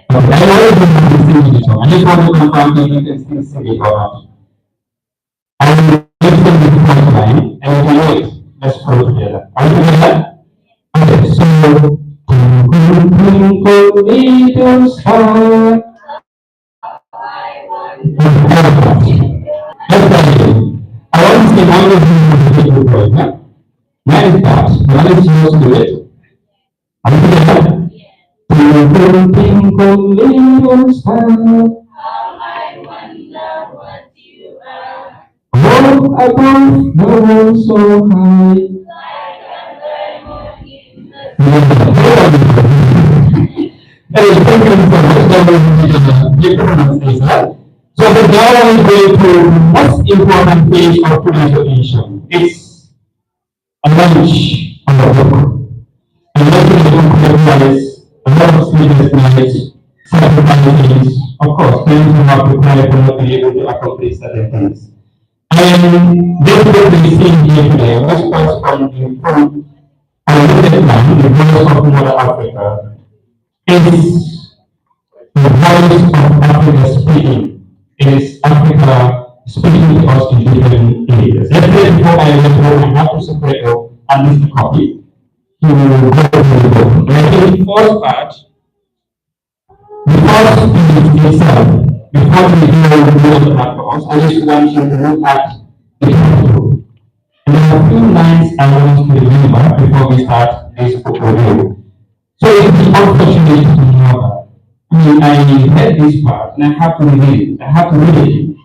But I always want to sing this song. I just want to confirm if you can still sing it or not. And let's sing the first line, and if you know it, let's go together. Are you together? Okay, so twinkle, twinkle, little star. Let's try it. I want to say one of you to do it, right? Mine is that. One is yours to do it. Are you together? Twinkle, twinkle, little star. How I wonder what you are. Oh, above the world so high. Like a diamond in the sky. So the now is going to most important phase of pronunciation. It's a lunch on the book. And lunch in the book requires a lot of sleepless nights, sacrifices, of course, things you have to prepare for not being able to accomplish certain things. And this book we see here today was corresponding from a limited land, the voice of Mother Africa, is the voice of Africa speaking. It is Africa speaking to us in different areas. Yesterday before I went home, I had to separate up at least a copy to go through the book. And I think the first part, before speaking itself, before we do the part for us, I just want you to look at the title. And there are a few lines I want to remember before we start this book review. So it's unfortunate to know that. I read this part and I have to read it. I have to read it.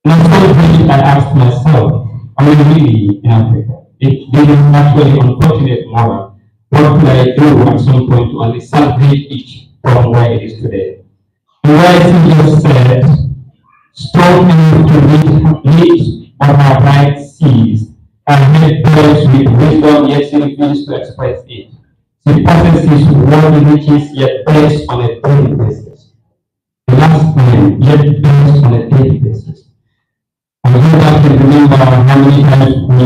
And I asked myself, are we really in Africa? It is actually unfortunate more. What could I do at some point to only celebrate it from where it is today? And where I just said, strong enough to lead on our right seas, and make words with wisdom yet she refuses to express it. She possesses worldly riches yet bears on a daily basis. The last line, yet bears on a daily basis. I don't remember how many times we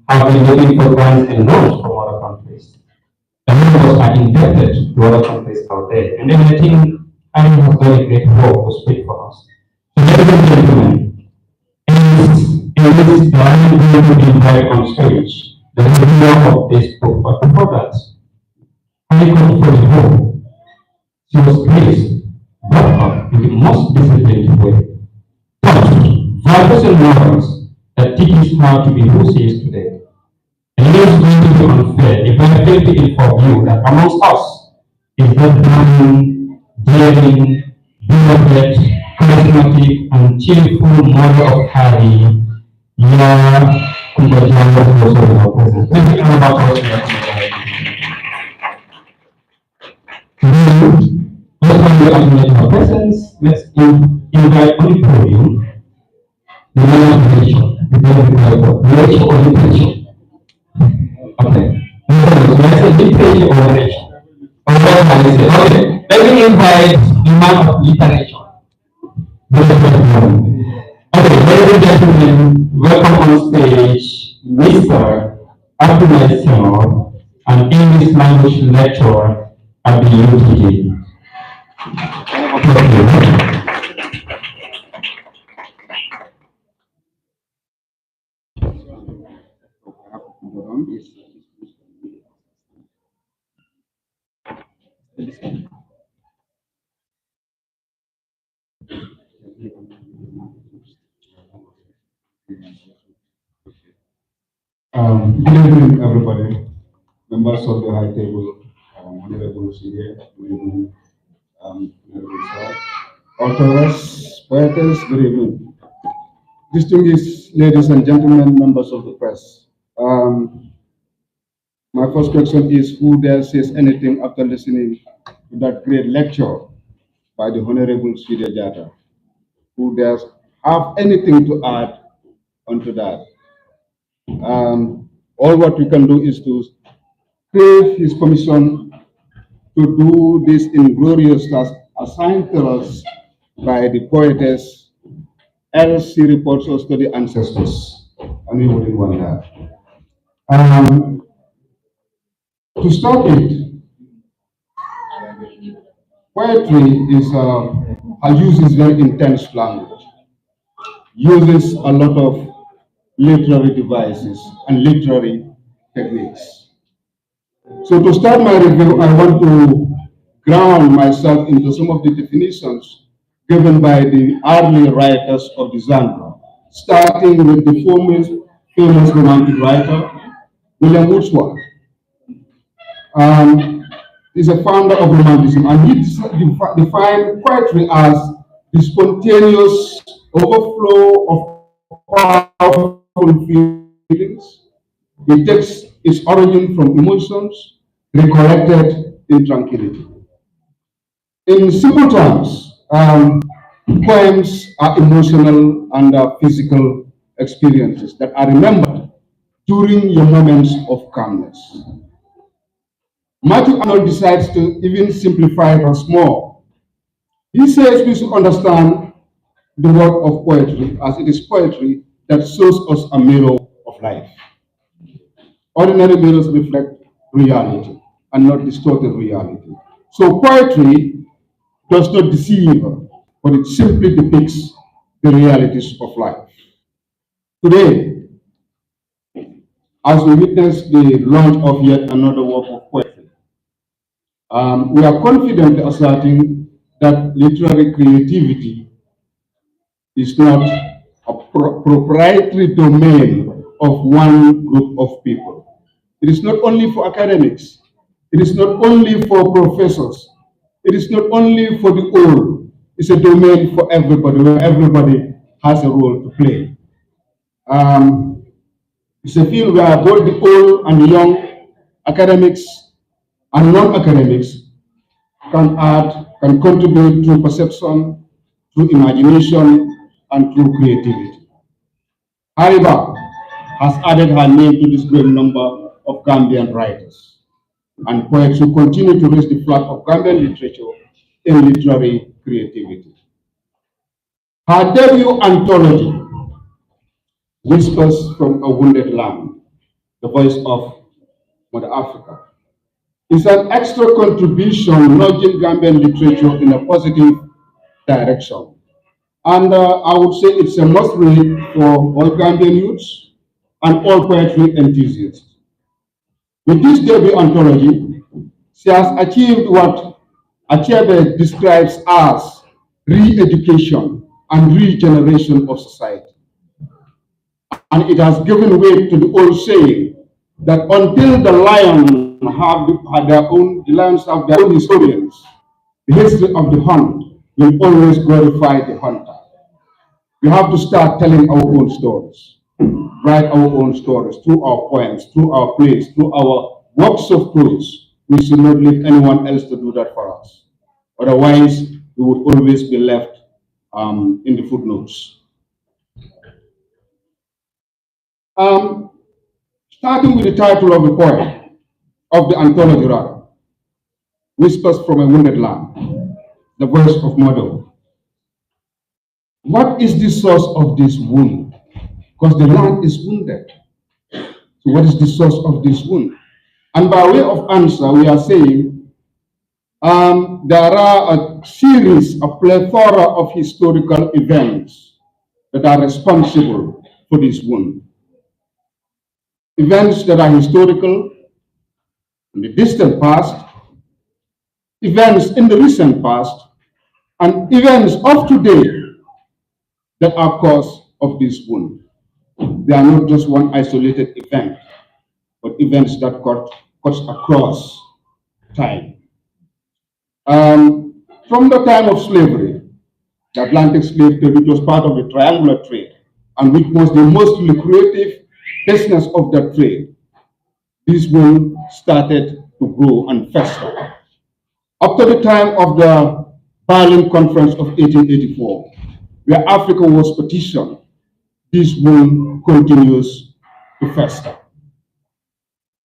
have been looking for grants and loans from other countries. The members are indebted to other countries out there. And then I think Ireland has done a great work to speak for us. So ladies and gentlemen, in this line we will invite on stage the reviewer of this book. But before that, I come from home. She was placed, brought up in the most disciplined way, taught values and morals that teaches her to be who she is today. And it is going to be unfair if I fail to inform you that amongst us is that burning, daring, beloved, charismatic, and cheerful mother of Harry, Yara Kumbajan was also in our presence. Thank you very much. Also, we are in our presence. Let's invite on the podium the man of nation, the man of the nation or literature. Okay. So I said literature or nation. Okay. Let me invite the man of literature. Okay, ladies and gentlemen, welcome on stage Mr. Abdullah, an English language lecturer at the UTG. Good evening, everybody. Members of the High Table, Honorable Senior, Honorable Sir, authors, poetess, good evening. Distinguished ladies and gentlemen, members of the press. My first question is, who there says anything after listening to that great lecture by the Honorable Senior Jata? Who does have anything to add onto that? All what we can do is to crave his permission to do this inglorious task assigned to us by the poetess, else he reports us to the ancestors, and we wouldn't want that. To start with, poetry uses very intense language, uses a lot of literary devices and literary techniques. So to start my review, I want to ground myself into some of the definitions given by the early writers of the genre, starting with the famous romantic writer, William Wordsworth. He's a founder of Romanticism, and he defined poetry as the spontaneous overflow of powerful feelings. It takes its origin from emotions recollected in tranquility. In simple terms, poems are emotional and physical experiences that are remembered during your moments of calmness. Matthew Arnold decides to even simplify it once more. He says we should understand the work of poetry as it is poetry that shows us a mirror of life. Ordinary mirrors reflect reality and not distorted reality. So poetry does not deceive, but it simply depicts the realities of life. Today, as we witness the launch of yet another work of poetry, we are confidently asserting that literary creativity is not a proprietary domain of one group of people. It is not only for academics. It is not only for professors. It is not only for the old. It's a domain for everybody, where everybody has a role to play. It's a field where both the old and the young, academics and non-academics, can contribute through perception, through imagination, and through creativity. Hariba has added her name to this great number of Gambian writers and poets who continue to raise the flag of Gambian literature in literary creativity. Her debut anthology, Whispers from a Wounded Land, the voice of Mother Africa. It's an extra contribution nudging Gambian literature in a positive direction. And I would say it's a must read for all Gambian youths and all poetry enthusiasts. With this debut anthology, she has achieved what Achebe describes as re-education and regeneration of society. And it has given way to the old saying that until the lions have their own historians, the history of the hunt will always glorify the hunter. We have to start telling our own stories, write our own stories through our poems, through our plays, through our works of prose. We should not leave anyone else to do that for us. Otherwise, we would always be left in the footnotes. Starting with the title of the poem, of the anthology rather, Whispers from a Wounded Land, the voice of Mother. What is the source of this wound? Because the land is wounded. So what is the source of this wound? And by way of answer, we are saying there are a series, a plethora of historical events that are responsible for this wound. Events that are historical in the distant past, events in the recent past, and events of today that are cause of this wound. They are not just one isolated event, but events that cuts across time. From the time of slavery, the Atlantic slave trade, which was part of the triangular trade, and which was the most lucrative business of that trade, this wound started to grow and fester. Up to the time of the Berlin Conference of 1884, where Africa was partitioned, this wound continues to fester.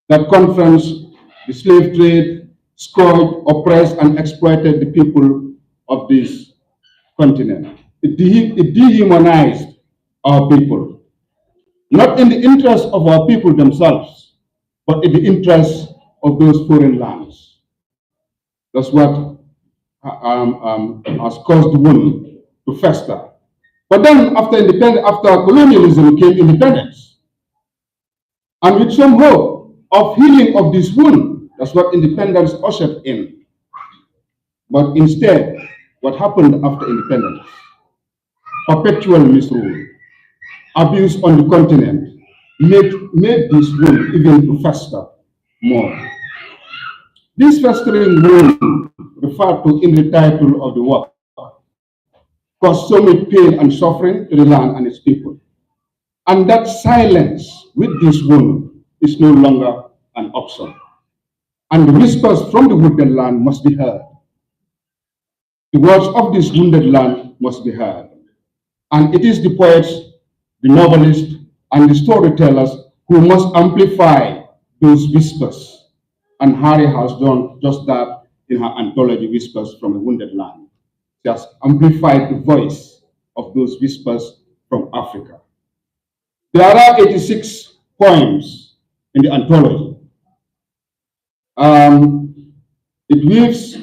That conference, the slave trade, scourged, oppressed, and exploited the people of this continent. It dehumanized our people, not in the interest of our people themselves, but in the interest of those foreign lands. That's what has caused the wound to fester. But then after colonialism came independence. And with some hope of healing of this wound, that's what independence ushered in. But instead, what happened after independence? Perpetual misrule, abuse on the continent, made this wound even to fester more. This festering wound, referred to in the title of the work, caused so much pain and suffering to the land and its people. And that silence with this wound is no longer an option. And the whispers from the wounded land must be heard. The words of this wounded land must be heard. And it is the poets, the novelists, and the storytellers who must amplify those whispers. And Harry has done just that in her anthology, Whispers from a Wounded Land. She has amplified the voice of those whispers from Africa. There are 86 poems in the anthology. It weaves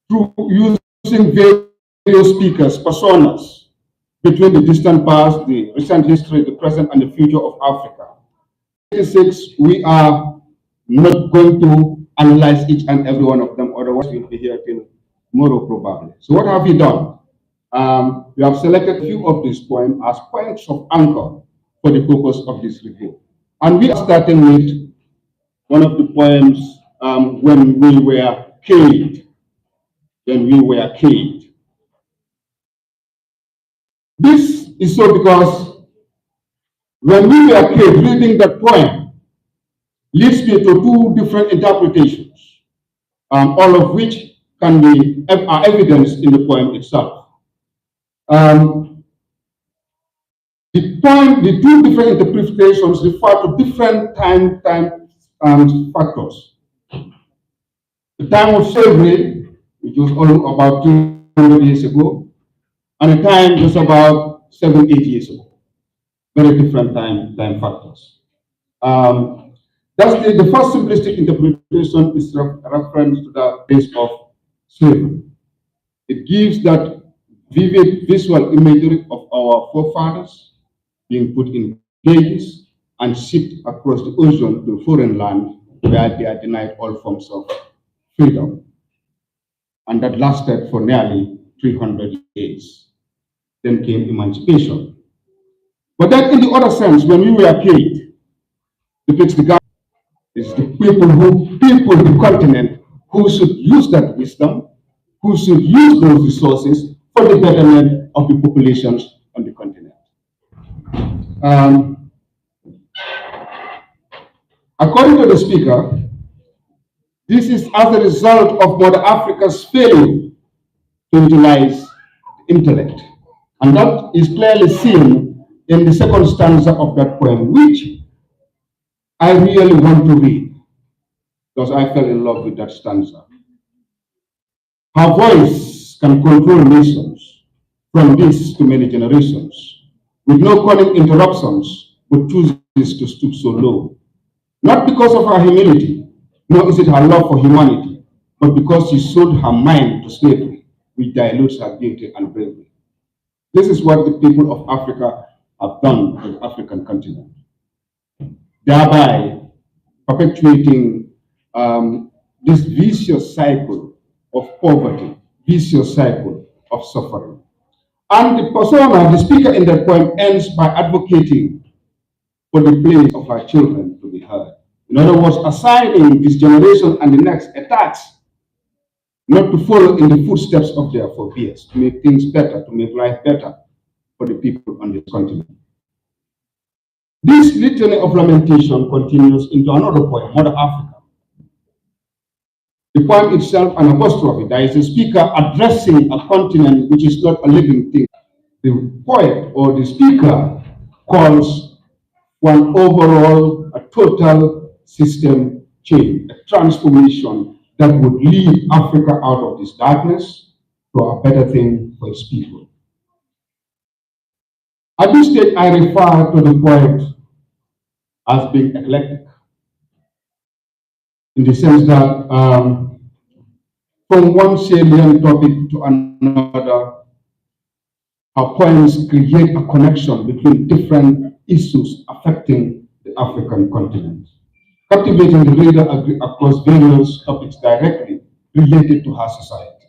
through using various speakers, personas, between the distant past, the recent history, the present, and the future of Africa. 86, we are not going to analyze each and every one of them, otherwise we'll be here till tomorrow probably. So what have we done? We have selected a few of these poems as points of anchor for the purpose of this review. And we are starting with one of the poems, When We Were Caged. When We Were Caged. This is so because when we were caged, reading that poem leads me to two different interpretations, all of which are evidenced in the poem itself. The two different interpretations refer to different time factors. The time of slavery, which was about 200 years ago, and the time just about 7-8 years ago. very different time factors. That's the first simplistic interpretation is reference to the days of slavery. It gives that vivid visual imagery of our forefathers being put in cages and shipped across the ocean to a foreign land where they are denied all forms of freedom. And that lasted for nearly 300 years. Then came emancipation. But then in the other sense, when we were paid, depicts the government, it's the people, the continent, who should use that wisdom, who should use those resources for the betterment of the populations on the continent. Um, According to the speaker, this is as a result of Mother Africa's failure to utilize intellect. And that is clearly seen in the second stanza of that poem, which I really want to read because I fell in love with that stanza. Her voice can control nations from this to many generations, with no cunning interruptions, but chooses to stoop so low. Not because of her humility, nor is it her love for humanity, but because she sold her mind to slavery, which dilutes her beauty and bravery. This is what the people of Africa have done to the African continent, thereby perpetuating this vicious cycle of poverty, vicious cycle of suffering. And the persona, the speaker in that poem, ends by advocating for the place of our children to be heard. In other words, assigning this generation and the next a task not to follow in the footsteps of their forebears, to make things better, to make life better for the people on this continent. This litany of lamentation continues into another poem, Mother Africa. The poem itself, an apostrophe, there is a speaker addressing a continent which is not a living thing. The poet or the speaker calls for an overall, a total system change, a transformation that would lead Africa out of this darkness to a better thing for its people. At this stage, I refer to the poet as being eclectic, in the sense that from one salient topic to another, her poems create a connection between different issues affecting the African continent, captivating the reader across various topics directly related to her society.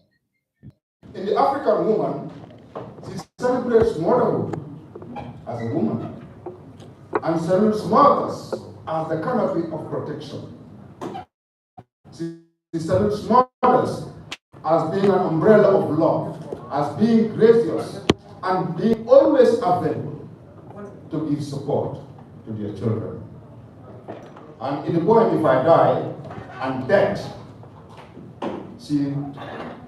In the African woman, she celebrates motherhood as a woman and salutes mothers as the canopy of protection. She salutes mothers as being an umbrella of love, as being gracious, and being always available to give support to their children. And in the poem, If I Die and Death, she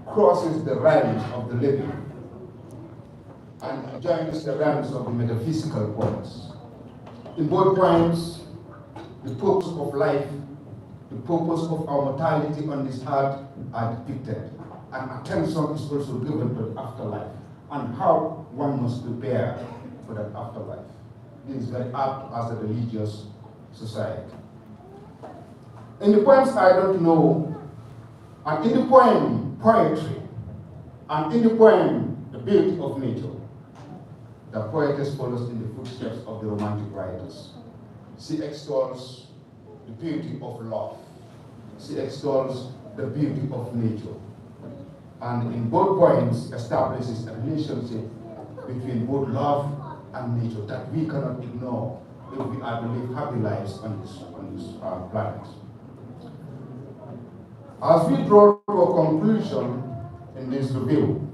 crosses the realms of the living and joins the realms of the metaphysical poems. In both poems, the purpose of life, the purpose of our mortality on this earth are depicted, and attention is also given to the afterlife and how one must prepare for that afterlife. This is very apt as a religious society. In the poems I Don't Know, and in the poem Poetry, and in the poem The Beauty of Nature, the poetess follows in the footsteps of the romantic writers. She extols the beauty of love. She extols the beauty of nature. And in both poems establishes a relationship between both love and nature that we cannot ignore if we are to live happy lives on this planet. As we draw to a conclusion in this review,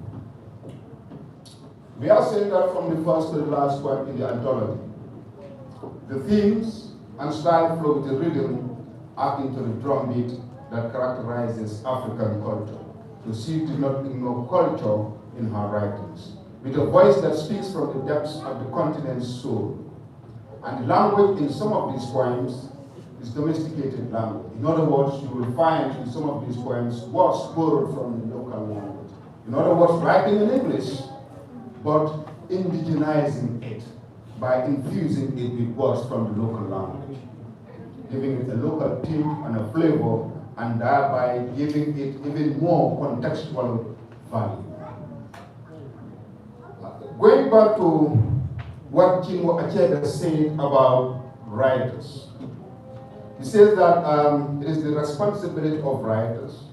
we are saying that from the first to the last poem in the anthology, the themes and style flow with the rhythm akin to the drumbeat that characterizes African culture. So she did not ignore culture in her writings, with a voice that speaks from the depths of the continent's soul. And the language in some of these poems is domesticated language. In other words, you will find in some of these poems words borrowed from the local language. In other words, writing in English, but indigenizing it by infusing it with words from the local language, giving it a local tint and a flavor, and thereby giving it even more contextual value. Going back to what Chinua Achebe said about writers, he says that it is the responsibility of writers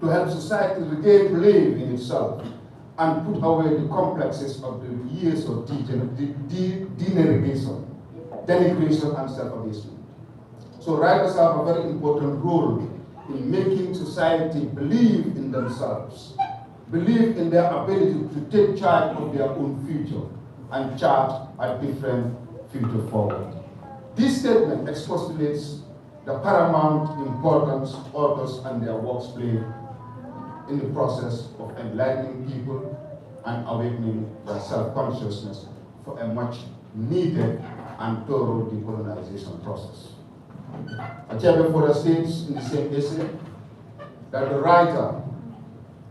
to help society regain belief in itself and put away the complexes of the years of denigration, and self-abasement. So writers have a very important role in making society believe in themselves, believe in their ability to take charge of their own future and chart a different future forward. This statement expostulates the paramount importance authors and their works play in the process of enlightening people and awakening their self-consciousness for a much needed and thorough decolonization process. Achebe further states in the same essay that the writer,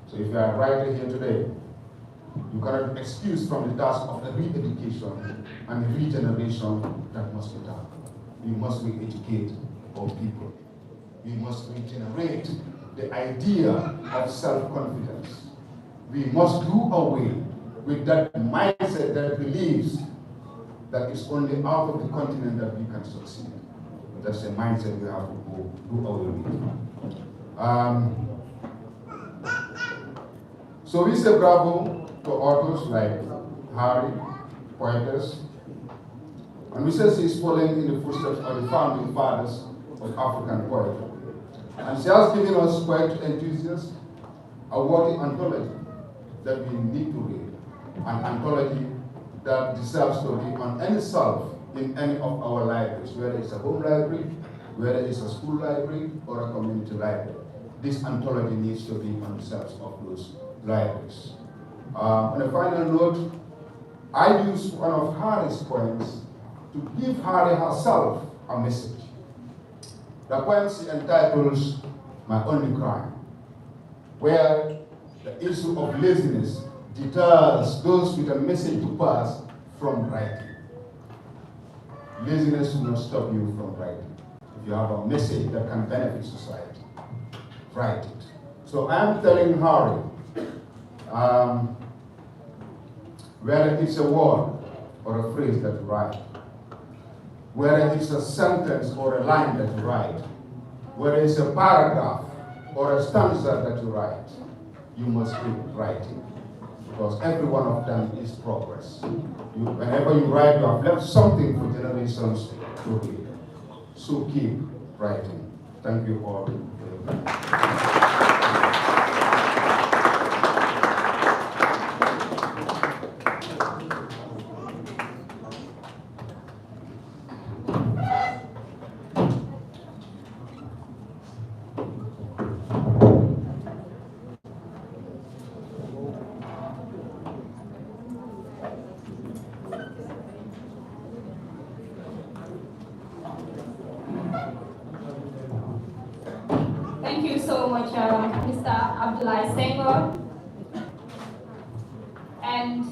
so if you are a writer here today, you cannot excuse from the task of the re-education and regeneration that must be done. We must re-educate our people. We must regenerate the idea of self-confidence. We must do away with that mindset that believes that it's only out of the continent that we can succeed. That's a mindset we have to do away with. So we say bravo to authors like Harry, Poetic, and we say she's following in the footsteps of the founding fathers of African poetry. And she has given us poetry enthusiasts a worthy anthology that we need to read, an anthology that deserves to be on any shelf in any of our libraries, whether it's a home library, whether it's a school library, or a community library. This anthology needs to be on the shelves of those libraries. On a final note, I used one of Harry's poems to give Harry herself a message. The poem she entitles My Only Crime, where the issue of laziness deters those with a message to pass from writing. Laziness will not stop you from writing. If you have a message that can benefit society, write it. So I'm telling Harry, whether it's a word or a phrase that you write, whether it's a sentence or a line that you write, whether it's a paragraph or a stanza that you write, you must keep writing, because every one of them is progress. Whenever you write, you have left something for generations to read. So keep writing. Thank you all. Thank you so much, Mr. Abdoulaye Senghor. And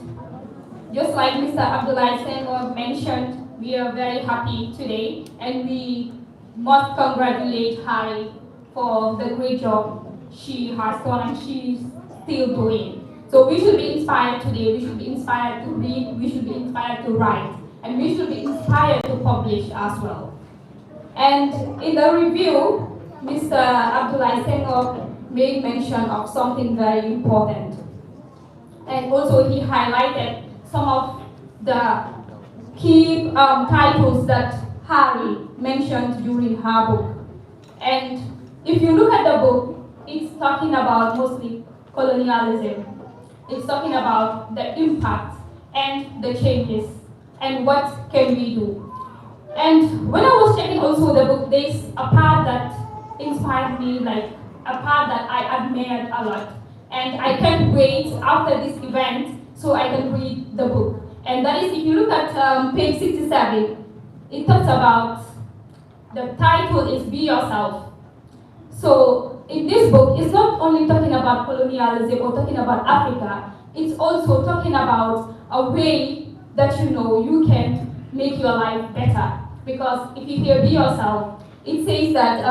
just like Mr. Abdoulaye Senghor mentioned, we are very happy today, and we must congratulate Harry for the great job she has done and she's still doing. So we should be inspired today, we should be inspired to read, we should be inspired to write, and we should be inspired to publish as well. And in the review, Mr. Abdoulaye Senghor made mention of something very important. And also he highlighted some of the key titles that Harry mentioned during her book. And if you look at the book, it's talking about mostly colonialism. It's talking about the impact and the changes and what can we do. And when I was checking also the book, there's a part that inspired me, like a part that I admired a lot. And I can't wait after this event so I can read the book. And that is, if you look at page 67, it talks about, the title is Be Yourself. So in this book, it's not only talking about colonialism or talking about Africa, it's also talking about a way that you can make your life better. Because if you hear be yourself, it says that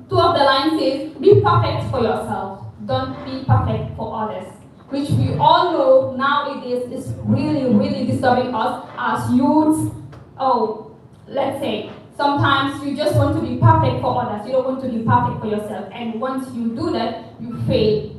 two of the lines says, be perfect for yourself, don't be perfect for others. Which we all know nowadays is really, really disturbing us as youths. Oh, let's say, sometimes you just want to be perfect for others, you don't want to be perfect for yourself. And once you do that, you fail.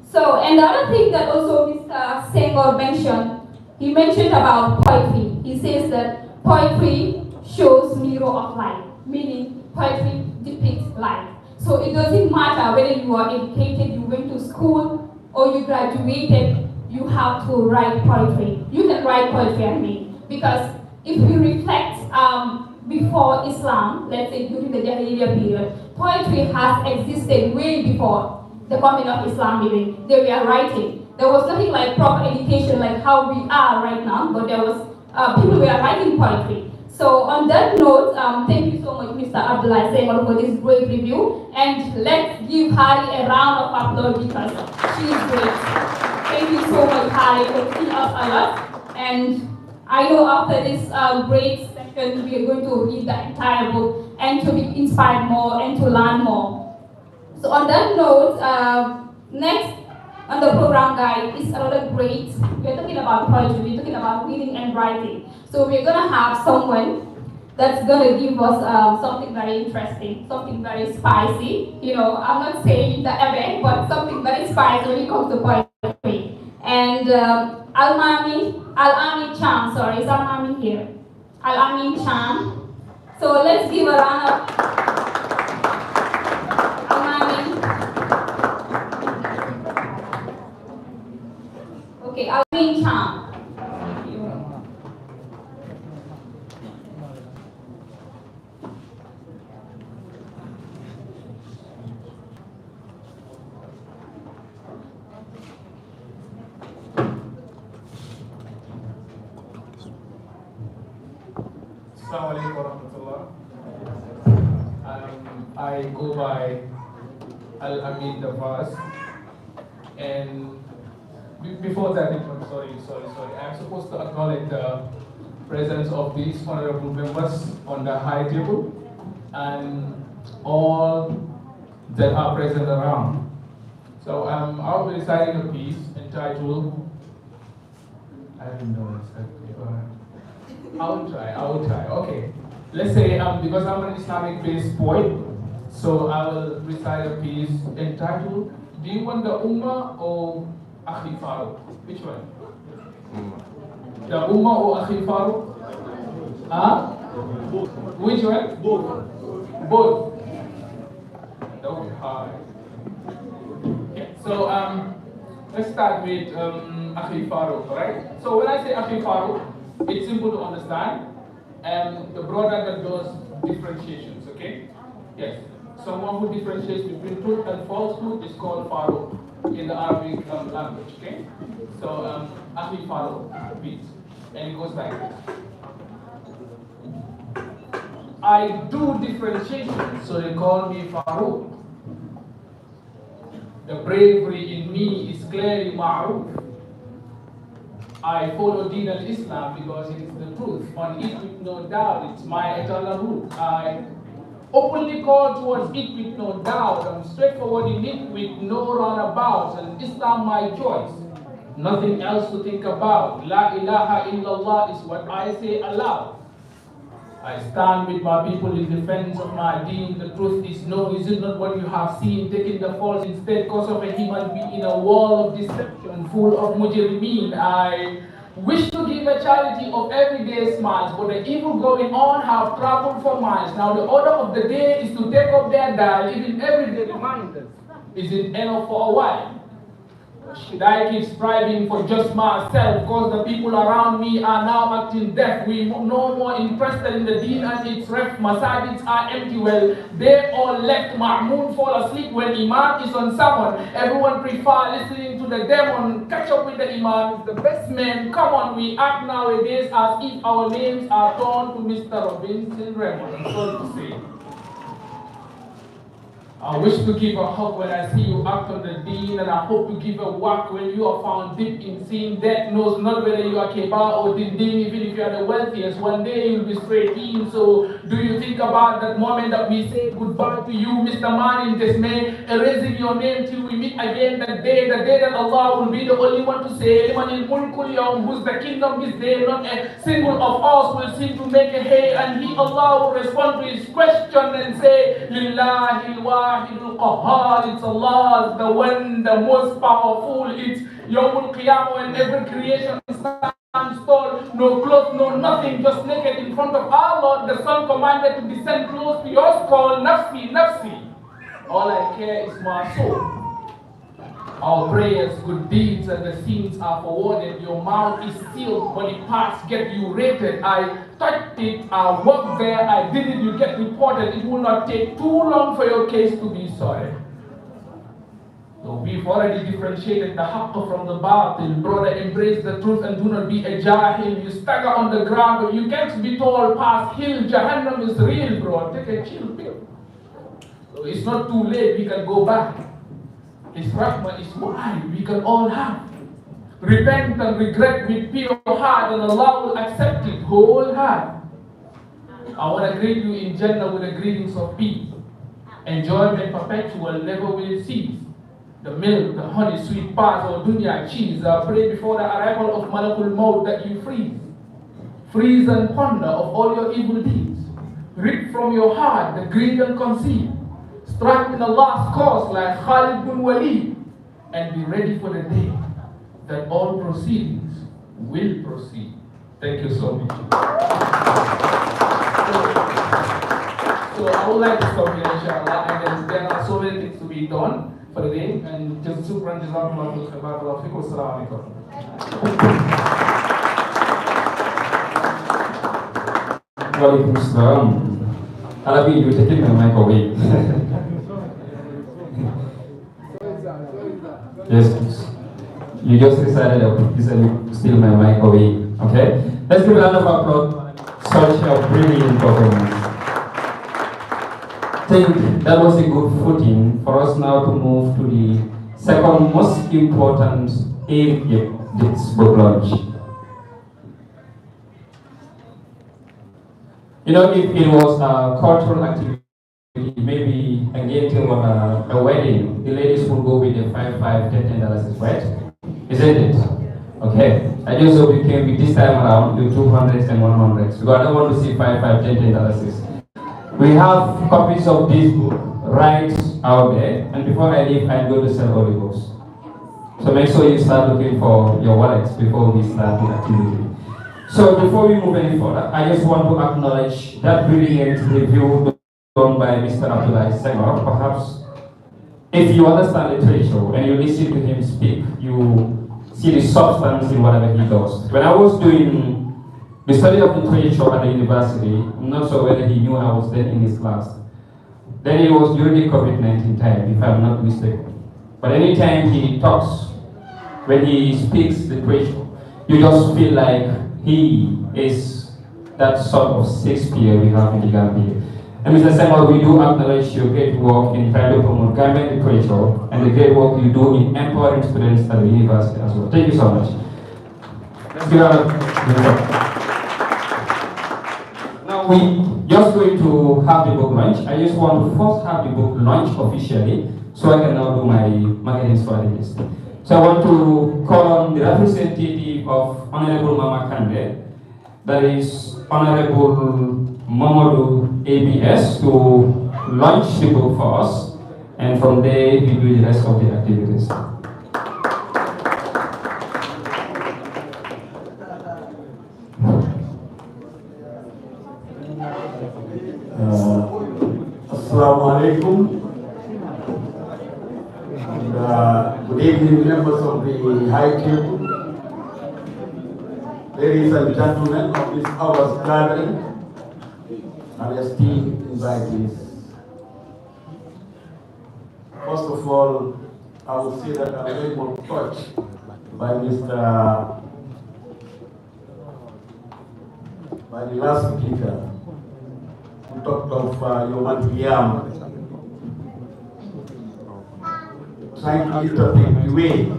So, and the other thing that also Mr. Senghor mentioned, he mentioned about poetry. He says that poetry shows mirror of life, meaning poetry depicts life. So it doesn't matter whether you are educated, you went to school, or you graduated, you have to write poetry. You can write poetry, I mean, because if you reflect before Islam, let's say during the Jahiliyyah period, poetry has existed way before the coming of Islam even. They were writing. There was nothing like proper education like how we are right now, but there was, people were writing poetry. So on that note, thank you so much, Mr. Abdullah Senghor, for this great review. And let's give Hari a round of applause because she is great. Thank you so much, Hari, for teaching us a lot. And I know after this great session, we are going to read the entire book and to be inspired more and to learn more. So on that note, next on the program guide is another great, we're talking about poetry, we're talking about reading and writing. So we're gonna have someone that's gonna give us something very interesting, something very spicy. You know, I'm not saying the event, but something very spicy when it comes to poetry. And Al-Amin Cham, sorry, is Al-Amin here? Al-Amin Cham. So let's give a round of Al-Amin. Okay, Al-Amin Cham. Assalamu alaikum warahmatullah. I go by Al-Amin Davas, and before that, I'm sorry. I'm supposed to acknowledge the presence of these honorable members on the high table and all that are present around. So I'll be reciting a piece entitled, I don't know exactly. I will try. Okay. Let's say, because I'm an Islamic-based poet, so I will recite a piece entitled, do you want the Ummah or Akhi Farouk? Which one? The Ummah or Akhi Farouk? Huh? Which one? Both. That would be hard. Okay. So, let's start with Akhi Farouk, right? So when I say Akhi Farouk, it's simple to understand, and the brother that does differentiations, okay? Yes, someone who differentiates between truth and falsehood is called Farouk in the Arabic language, okay? So, Akhi Farouk, please, and it goes like this. I do differentiation, so they call me Farouk. The bravery in me is clearly ma'ruf. I follow Deen al-Islam because it is the truth. On it with no doubt, it's my eternal root. I openly call towards it with no doubt. I'm straightforward in it with no roundabouts. And Islam my choice. Nothing else to think about. La ilaha illallah is what I say aloud. I stand with my people in defense of my deen. The truth is no, is it not what you have seen, taking the false instead, cause of a human being in a world of deception, full of mujrimeen. I wish to give a charity of everyday smiles, but the evil going on have traveled for miles. Now the order of the day is to take up their dial, even everyday reminders. Is it enough for a while? Should I keep striving for just myself, because the people around me are now acting deaf? We no more interested in the deen and its ref. Masajids are empty. Well, they all left. Ma'mun fall asleep when Imam is on someone. Everyone prefer listening to the demon. Catch up with the Imam is the best man. Come on, we act nowadays as if our names are torn to Mr. Robinson Raymond. I'm sorry to say. I wish to give a hug when I see you act on the deen, and I hope to give a whack when you are found deep in sin. Death knows not whether you are Keba or Dindin, even if you are the wealthiest. One day you'll be straight in. So do you think about that moment that we say goodbye to you, Mr. Man in dismay, erasing your name till we meet again that day that Allah will be the only one to say, Limanil Mulkul Yawm, whose the kingdom is there, not a single of us will seem to make a hay, and He, Allah, will respond to his question and say, Lillahi al-Wahidul Qahhar, it's Allah, the one, the most powerful. It's Yawmul Qiyamah, when every creation stands tall, no clothes, no nothing, just naked in front of our Lord. The Son commanded to descend close to your skull, Nafsi, Nafsi. All I care is my soul. Our prayers, good deeds, and the sins are forwarded. Your mouth is sealed, body parts get you rated. I touched it, I worked there, I did it, you get reported. It will not take too long for your case to be sorted. So we've already differentiated the haqq from the batil. Brother, embrace the truth and do not be a jahil. You stagger on the ground, but you can't be told past hill. Jahannam is real, bro. Take a chill pill. So it's not too late, we can go back. His rahmah is wide, we can all have. Repent and regret with pure heart, and Allah will accept it whole heart. I want to greet you in Jannah with the greetings of peace. Enjoyment perpetual, never will it cease. The milk, the honey, sweet pies, or dunya cheese. I pray before the arrival of Malakul Maut that you freeze. Freeze and ponder of all your evil deeds. Rip from your heart the greed and conceit. Strike in Allah's cause like Khalid bin Walid, and be ready for the day that all proceedings will proceed. Thank you so much. So I would like to stop here, inshallah, and there are so many things to be done for the day, and just shukran, jazakumullahu khairan, barakallahu feekum, assalamu alaikum. Wa alaikum assalam. Alabi, you taking my mic away. Yes, you just decided to steal my mic away. Okay? Let's give a round of applause. Such a brilliant performance. I think that was a good footing for us now to move to the second most important area of this book launch. You know, if it was a cultural activity, maybe engaging on a wedding, the ladies will go with the $5, $10, right? Isn't it? Okay. I just hope you came with this time around with 200s and 100s, because I don't want to see $5, $10. We have copies of this book right out there, and before I leave, I'm going to sell all the books. So make sure you start looking for your wallets before we start the activity. So before we move any further, I just want to acknowledge that brilliant review done by Mr. Abdullah Senghor. Perhaps if you understand literature and you listen to him speak, you see the substance in whatever he does. When I was doing the study of literature at the university, I'm not sure whether he knew I was then in his class. Then it was during the COVID-19 time, if I'm not mistaken. But anytime he talks, when he speaks literature, you just feel like he is that sort of Shakespeare we have in the Gambia. And Mr. Samuel, we do acknowledge your great work in trying to promote Gambian literature and the great work you do in empowering students at the university as well. Thank you so much. Let's give a Now we just going to have the book launch. I just want to first have the book launch officially, so I can now do my marketing strategies. So I want to call on the representative of Honorable Mama Kande, that is Honorable Mamadou ABS, to launch the book for us, and from there we do the rest of the activities. Assalamu alaikum. Good evening, members of the High Table, ladies and gentlemen of this hour's gathering, and esteemed invitees. First of all, I will say that I'm very much touched by the last speaker who talked of Yom Al-Qiyamah. trying to interpret the way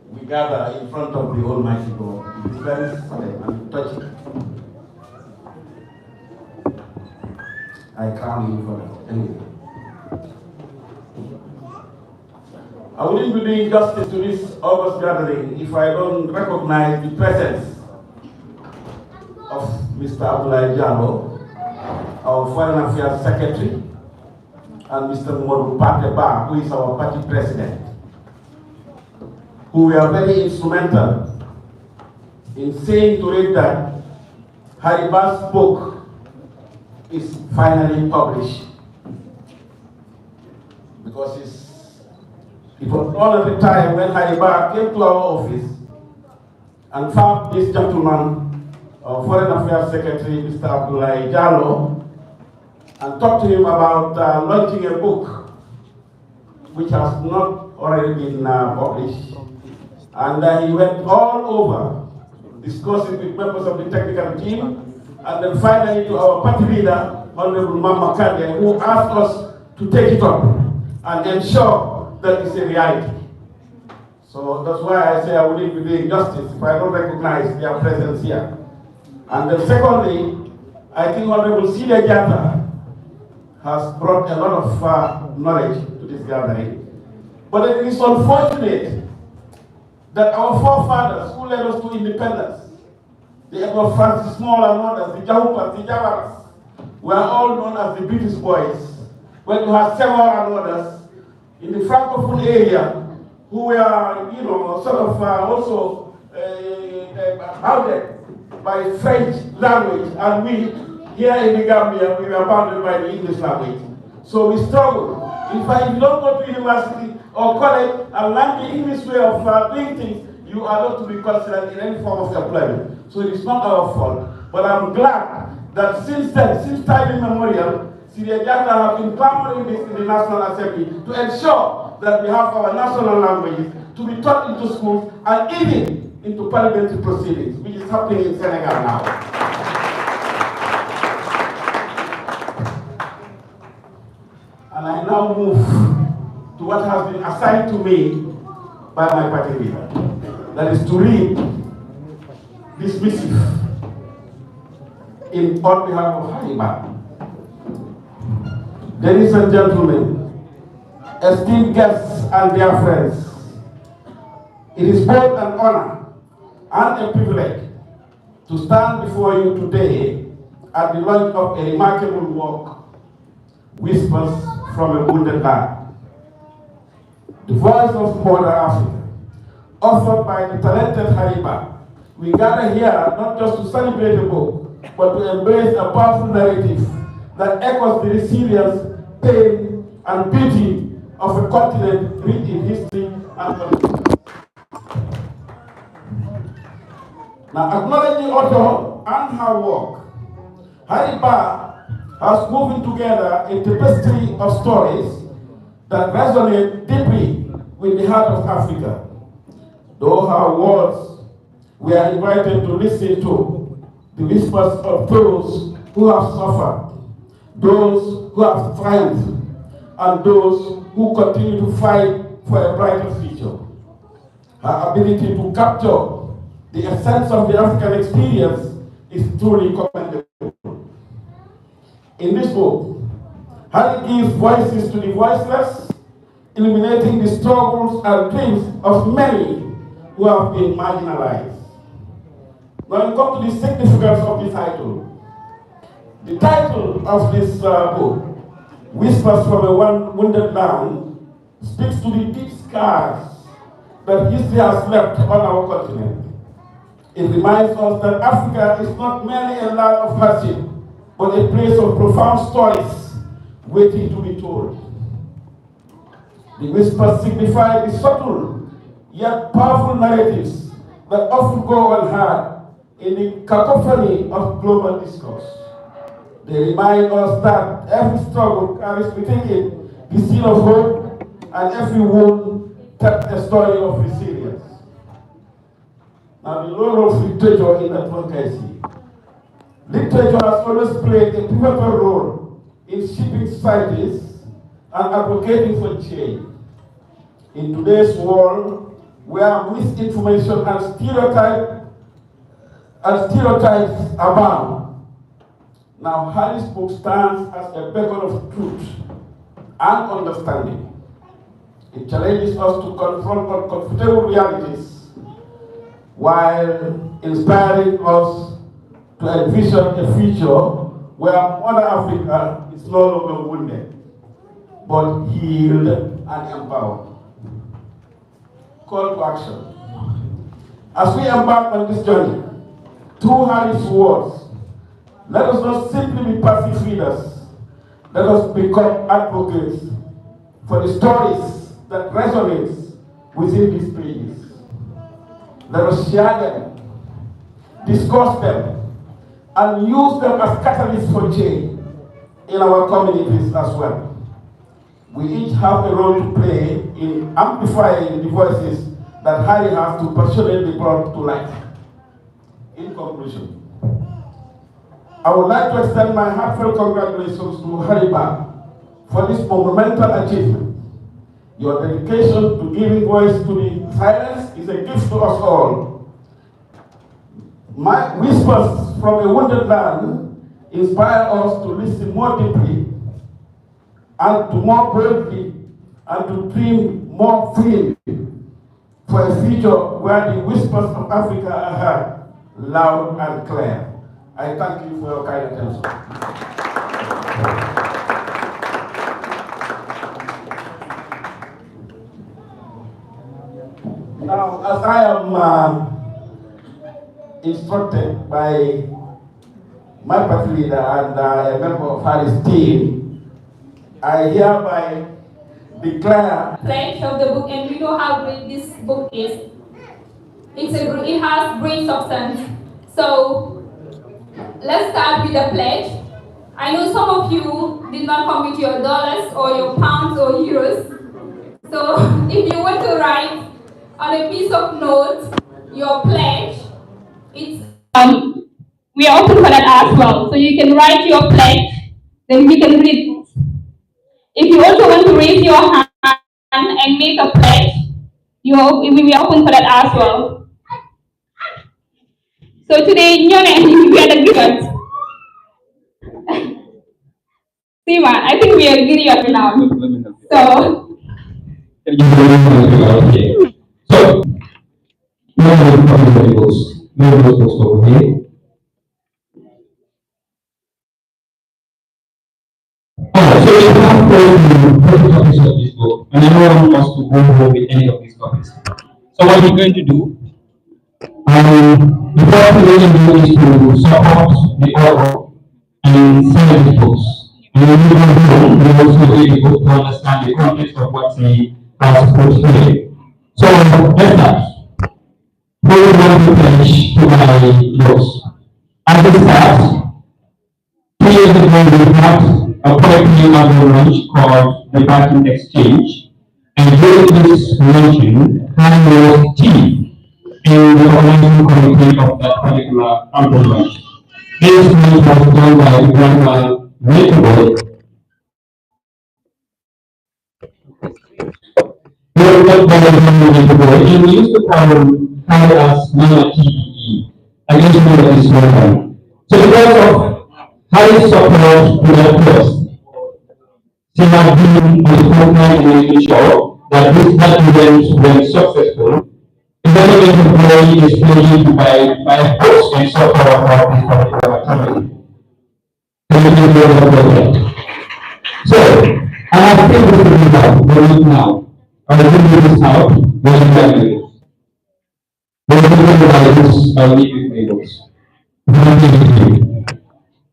we gather in front of the Almighty God. It is very solemn and touching. I crown you for that. Anyway. I wouldn't be doing justice to this August gathering if I don't recognize the presence of Mr. Abdoulaye Jallo, our Foreign Affairs Secretary, and Mr. Modu Pateba, who is our party president, who were very instrumental in saying to it that Hariba's book is finally published, because it was all at the time when Hariba came to our office and found this gentleman, our Foreign Affairs Secretary, Mr. Abdoulaye Jallo, and talked to him about launching a book which has not already been published. And he went all over discussing with members of the technical team, and then finally to our party leader, Honorable Mama Kande, who asked us to take it up and ensure that it's a reality. So that's why I say I wouldn't be doing justice if I don't recognize their presence here. And then secondly, I think Honorable Sile Jata has brought a lot of knowledge to this gathering. But it is unfortunate that our forefathers who led us to independence, the Edward Francis Small and others, the Jahupas, the Javaras, were all known as the British boys. When you have several and others in the Francophone area who were, sort of also bounded by French language, and we, here in the Gambia, we were bounded by the English language. So we struggled. In fact, if you don't go to university or college and learn the English way of doing things, you are not to be considered in any form of employment. So it is not our fault. But I'm glad that since then, since time immemorial, Syria Jata have been clamoring this in the National Assembly to ensure that we have our national languages to be taught into schools and even into parliamentary proceedings, which is happening in Senegal now. And I now move to what has been assigned to me by my party leader. That is to read this missive on behalf of Hariba. Ladies and gentlemen, esteemed guests and dear friends, it is both an honor and a privilege to stand before you today at the launch of a remarkable work, Whispers from a Wounded Land. The voice of modern Africa, offered by the talented Hariba. We gather here not just to celebrate a book, but to embrace a powerful narrative that echoes the resilience, pain, and beauty of a continent rich in history and politics. Now, acknowledging the author and her work, Hariba has woven together a tapestry of stories that resonate deeply with the heart of Africa. Though her words we are invited to listen to the whispers of those who have suffered, those who have triumphed, and those who continue to fight for a brighter future. Her ability to capture the essence of the African experience is truly commendable. In this book, Harry gives voices to the voiceless, illuminating the struggles and dreams of many who have been marginalized. Now we come to the significance of the title. The title of this book, Whispers from a Wounded Land, speaks to the deep scars that history has left on our continent. It reminds us that Africa is not merely a land of hardship, but a place of profound stories waiting to be told. The whispers signify the subtle yet powerful narratives that often go unheard in the cacophony of global discourse. They remind us that every struggle carries within it the seed of hope, and every wound tells a story of resilience. Now, the role of literature in advocacy. Literature has always played a pivotal role in shaping societies and advocating for change. In today's world, where misinformation and stereotypes abound, now Harris' book stands as a beacon of truth and understanding. It challenges us to confront uncomfortable realities while inspiring us to envision a future where Mother Africa is no longer wounded, but healed and empowered. Call to action. As we embark on this journey, through Harris' words, let us not simply be passive readers. Let us become advocates for the stories that resonate within these pages. Let us share them, discuss them, and use them as catalysts for change in our communities as well. We each have a role to play in amplifying the voices that Harry has to passionately brought to life. In conclusion, I would like to extend my heartfelt congratulations to Harry Bach for this monumental achievement. Your dedication to giving voice to the silence is a gift to us all. My whispers from a wounded land inspire us to listen more deeply and to more boldly and to dream more freely for a future where the whispers of Africa are heard loud and clear. I thank you for your kind attention. Now, as I am instructed by my party leader and a member of Harris' team, I hereby declare Pledge of the book, and we know how great this book is. It has great substance. So let's start with the pledge. I know some of you did not come with your dollars or your pounds or euros. So if you want to write on a piece of note your pledge, it's we are open for that as well. So you can write your pledge, then we can read it. If you also want to raise your hand and make a pledge, we are open for that as well. So today, we are the givers. Sima, I think we are givers now. So. So, over here. So we have 40 copies of this book, and I don't want us to go home with any of these copies. So what we're going to do, the first thing we're going to do is to support the author and sell the books. And when we go home, we also read the book to understand the context of what he has put here. So let's start. We will want to finish to my books. At the start, 2 years ago, we had a poetry album launch called The Backing Exchange, and during this launching, Harry was chief in the organizing committee of that particular album launch. This launch was done by Grandma Makewood. And we used to call him Harry as Mama TDE. I guess you know that is one time. So because of Harry's support to that quest, she has been on the front line in making sure that this event went successful. The government employee is pledging by force and support of this particular activity. So, I have taken this out, now. I will bring this out when you graduate. When you graduate, I will leave you labels.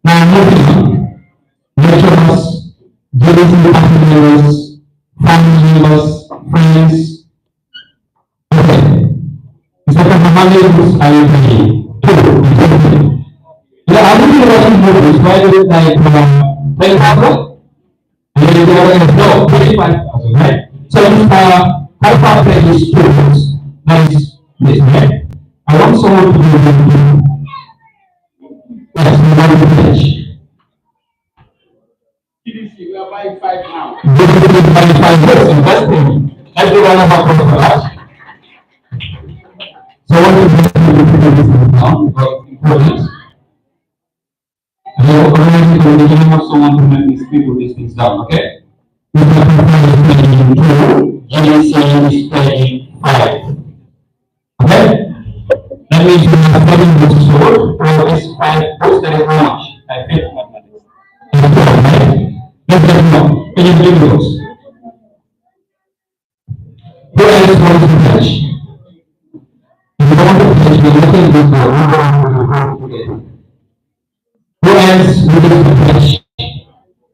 Now, moving on. Lecturers, giving partners, family members, friends. Okay. Instead of values, I will be two. Yeah, I will be watching movies. Why do you like 10,000? And then the other is no, 25,000, right? So if how far pay is students, that is this, right? I want someone to do yes, we want to finish. We are buying 5 now. did 25 books investing. Let's do round of applause for that. So what is this now? Important. You already the beginning of someone to help me speak with these things down, okay? GC is playing 5. Okay? That means you have 7 books sold, or is 5 books, that is how much? I failed mathematics. Let's get it now. Can you bring those? Who else wants to fetch? If you don't want to fetch, we're looking at this now. Who else would like to fetch?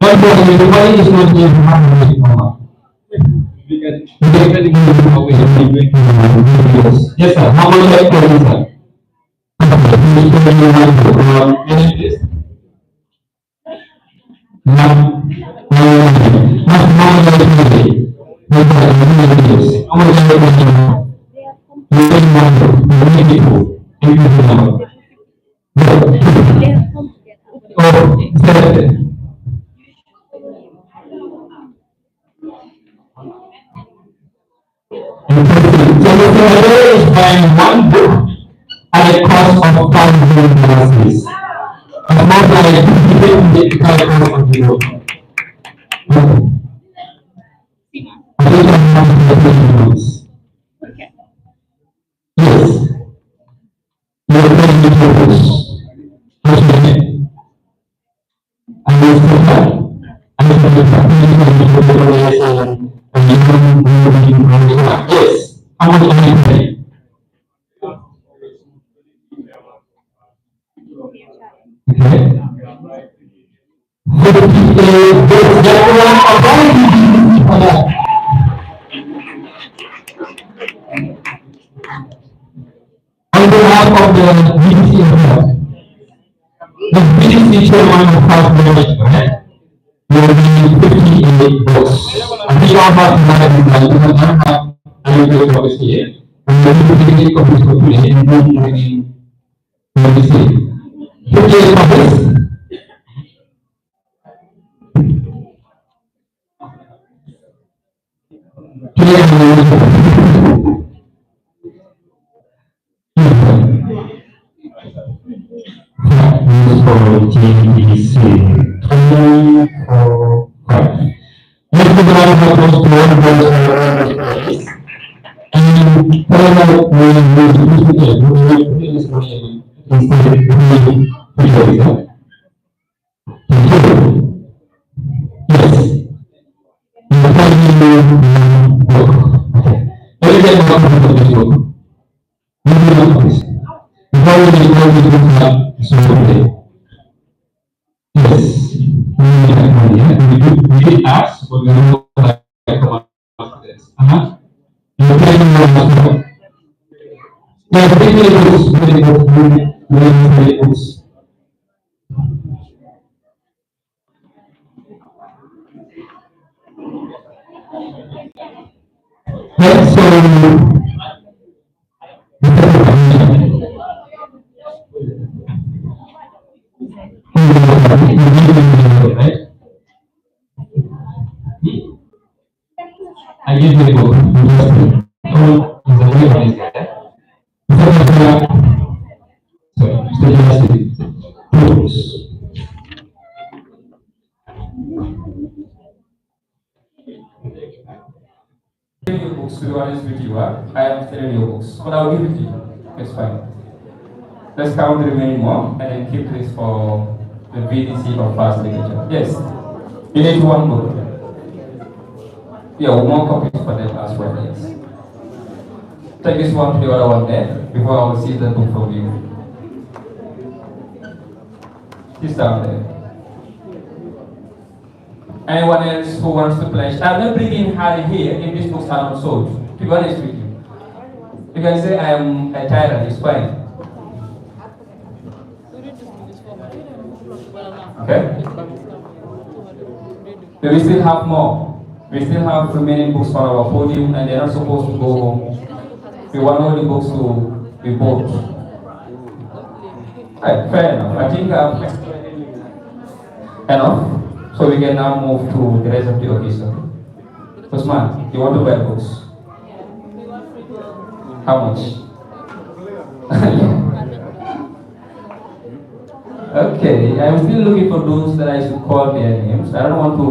But everybody is not here to have a music number. Yes, sir. How much are you paying, sir? So the provider is buying one book at a cost of $500. It's not like the cost of the book. I think I'm not going to Yes. You're paying the books. What's your name? And you're still fine. And you're going to yes. How much are you paying? Okay. On behalf of the BDC the BDC chairman of House Management, right? There will be 58 votes. And we don't have to manage it, we don't have any vote for this year. And we will be taking copies for today and we will be bringing this year. 58 copies. For GBC 3, 4, 5. Let's put the round of applause to all of those and parallel Yes, we did ask, but we don't know like after this. You're playing more. Yeah, very good. Yes, so right? I give you a book. Oh, is a way is there. Your books, to be honest with you, I am selling your books, but I'll give it to you. It's fine. Let's count the remaining more and then keep this for the VDC of fast literature. Yes, you need one book. Yeah, one copies for them as well. Yes. Take this one to the other one there before I will see the book from you. This down there. Anyone else who wants to pledge? I'm not bringing Harry here if these books are not sold. To be honest with you, you can say I am a tyrant. It's fine. Okay. So we still have more. We still have remaining books on our podium, and they're not supposed to go home. We want all the books to be bought. Right, fair enough. I think I've explained enough. So we can now move to the rest of the occasion. Usman, you want to buy books? How much? Okay, I'm still looking for those that I should call their names. I don't want to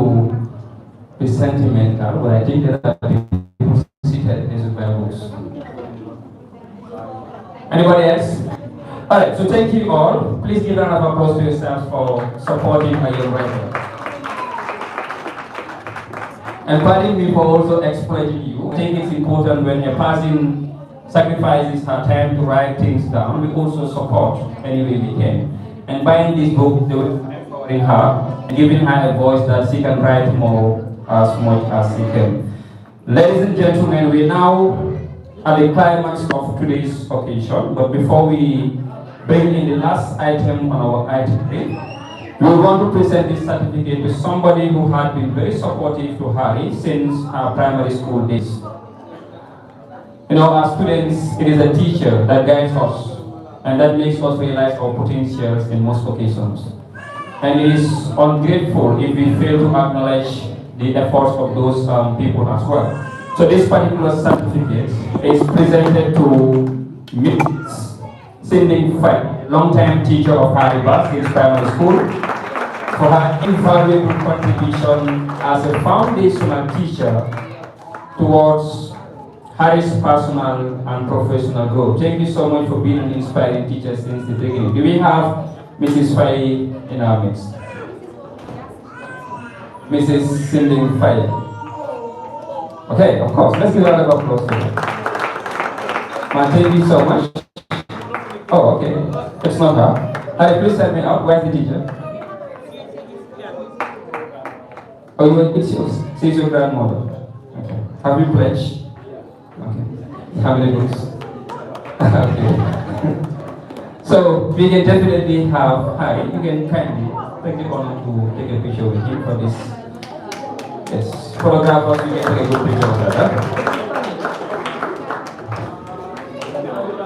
be sentimental, but I think there are people seated in these books. Anybody else? Alright, so thank you all. Please give a round of applause to yourselves for supporting my young writer. And pardon me for also exploiting you. I think it's important when a person sacrifices her time to write things down, we also support any way we can. And buying this book, they will empowering her and giving her a voice that she can write more as much as she can. Ladies and gentlemen, we are now at the climax of today's occasion, but before we bring in the last item on our itinerary, we want to present this certificate to somebody who had been very supportive to Harry since her primary school days. You know, as students, it is a teacher that guides us, and that makes us realize our potentials in most occasions. And it is ungrateful if we fail to acknowledge the efforts of those people as well. So this particular certificate is presented to Mrs. Cindy Fight, longtime teacher of Harry in primary school, for her invaluable contribution as a foundational teacher towards Harry's personal and professional growth. Thank you so much for being an inspiring teacher since the beginning. Do we have Mrs. Faye in our midst? Mrs. Cindy Faye. Okay, of course. Let's give a round of applause to her. Man, thank you so much. Oh, okay. It's not her. Harry, please help me out. Where's the teacher? Oh, it's yours. She's your grandmother. Okay. Have you pledged? Okay. How many books? Okay. So we can definitely have Harry. You can kindly take the honor to take a picture with him for this. Yes. Photographers, you can take a good picture of that.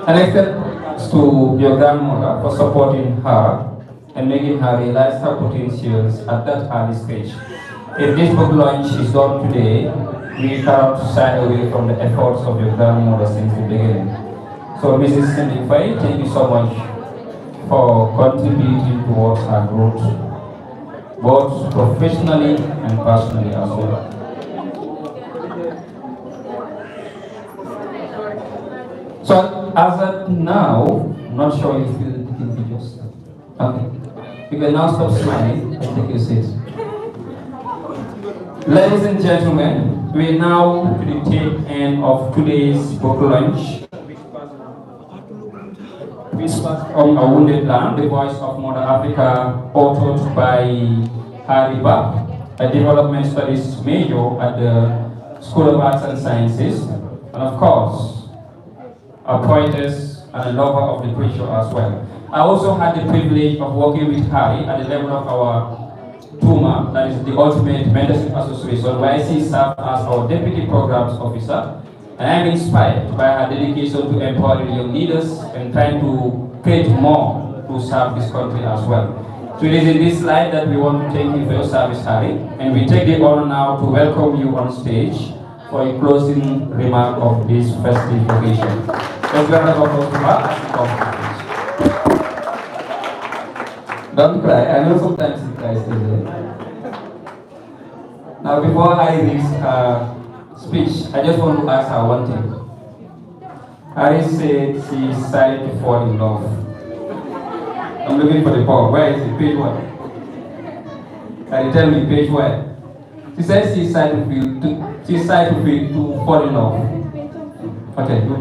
And thanks to your grandmother for supporting her and making her realize her potentials at that early stage. If this book launch is done today, we cannot shy away from the efforts of your grandmother since the beginning. So Mrs. Cindy Faye, thank you so much for contributing towards her growth, both professionally and personally as well. So as of now, I'm not sure if you're taking videos. Okay. You can now stop smiling and take your seat. Ladies and gentlemen, we are now to the tail end of today's book launch. Whispers from a Wounded Land, the voice of Mother Africa, authored by Harry Bach, a development studies major at the School of Arts and Sciences, and of course, a poetess and a lover of literature as well. I also had the privilege of working with Harry at the level of our TUMA, that is the Ultimate Mentorship Association, where she served as our Deputy Programs Officer. And I'm inspired by her dedication to empowering young leaders and trying to create more to serve this country as well. So it is in this slide that we want to thank you for your service, Harry. And we take the honor now to welcome you on stage for a closing remark of this festive occasion. Let's round of applause to her. Don't cry. I know sometimes it cries today. Now, before I read her speech, I just want to ask her one thing. Harry said she decided to fall in love. I'm looking for the poem. Where is it? Page what? Can you tell me page what? She said she decided to fall in love. Okay, good.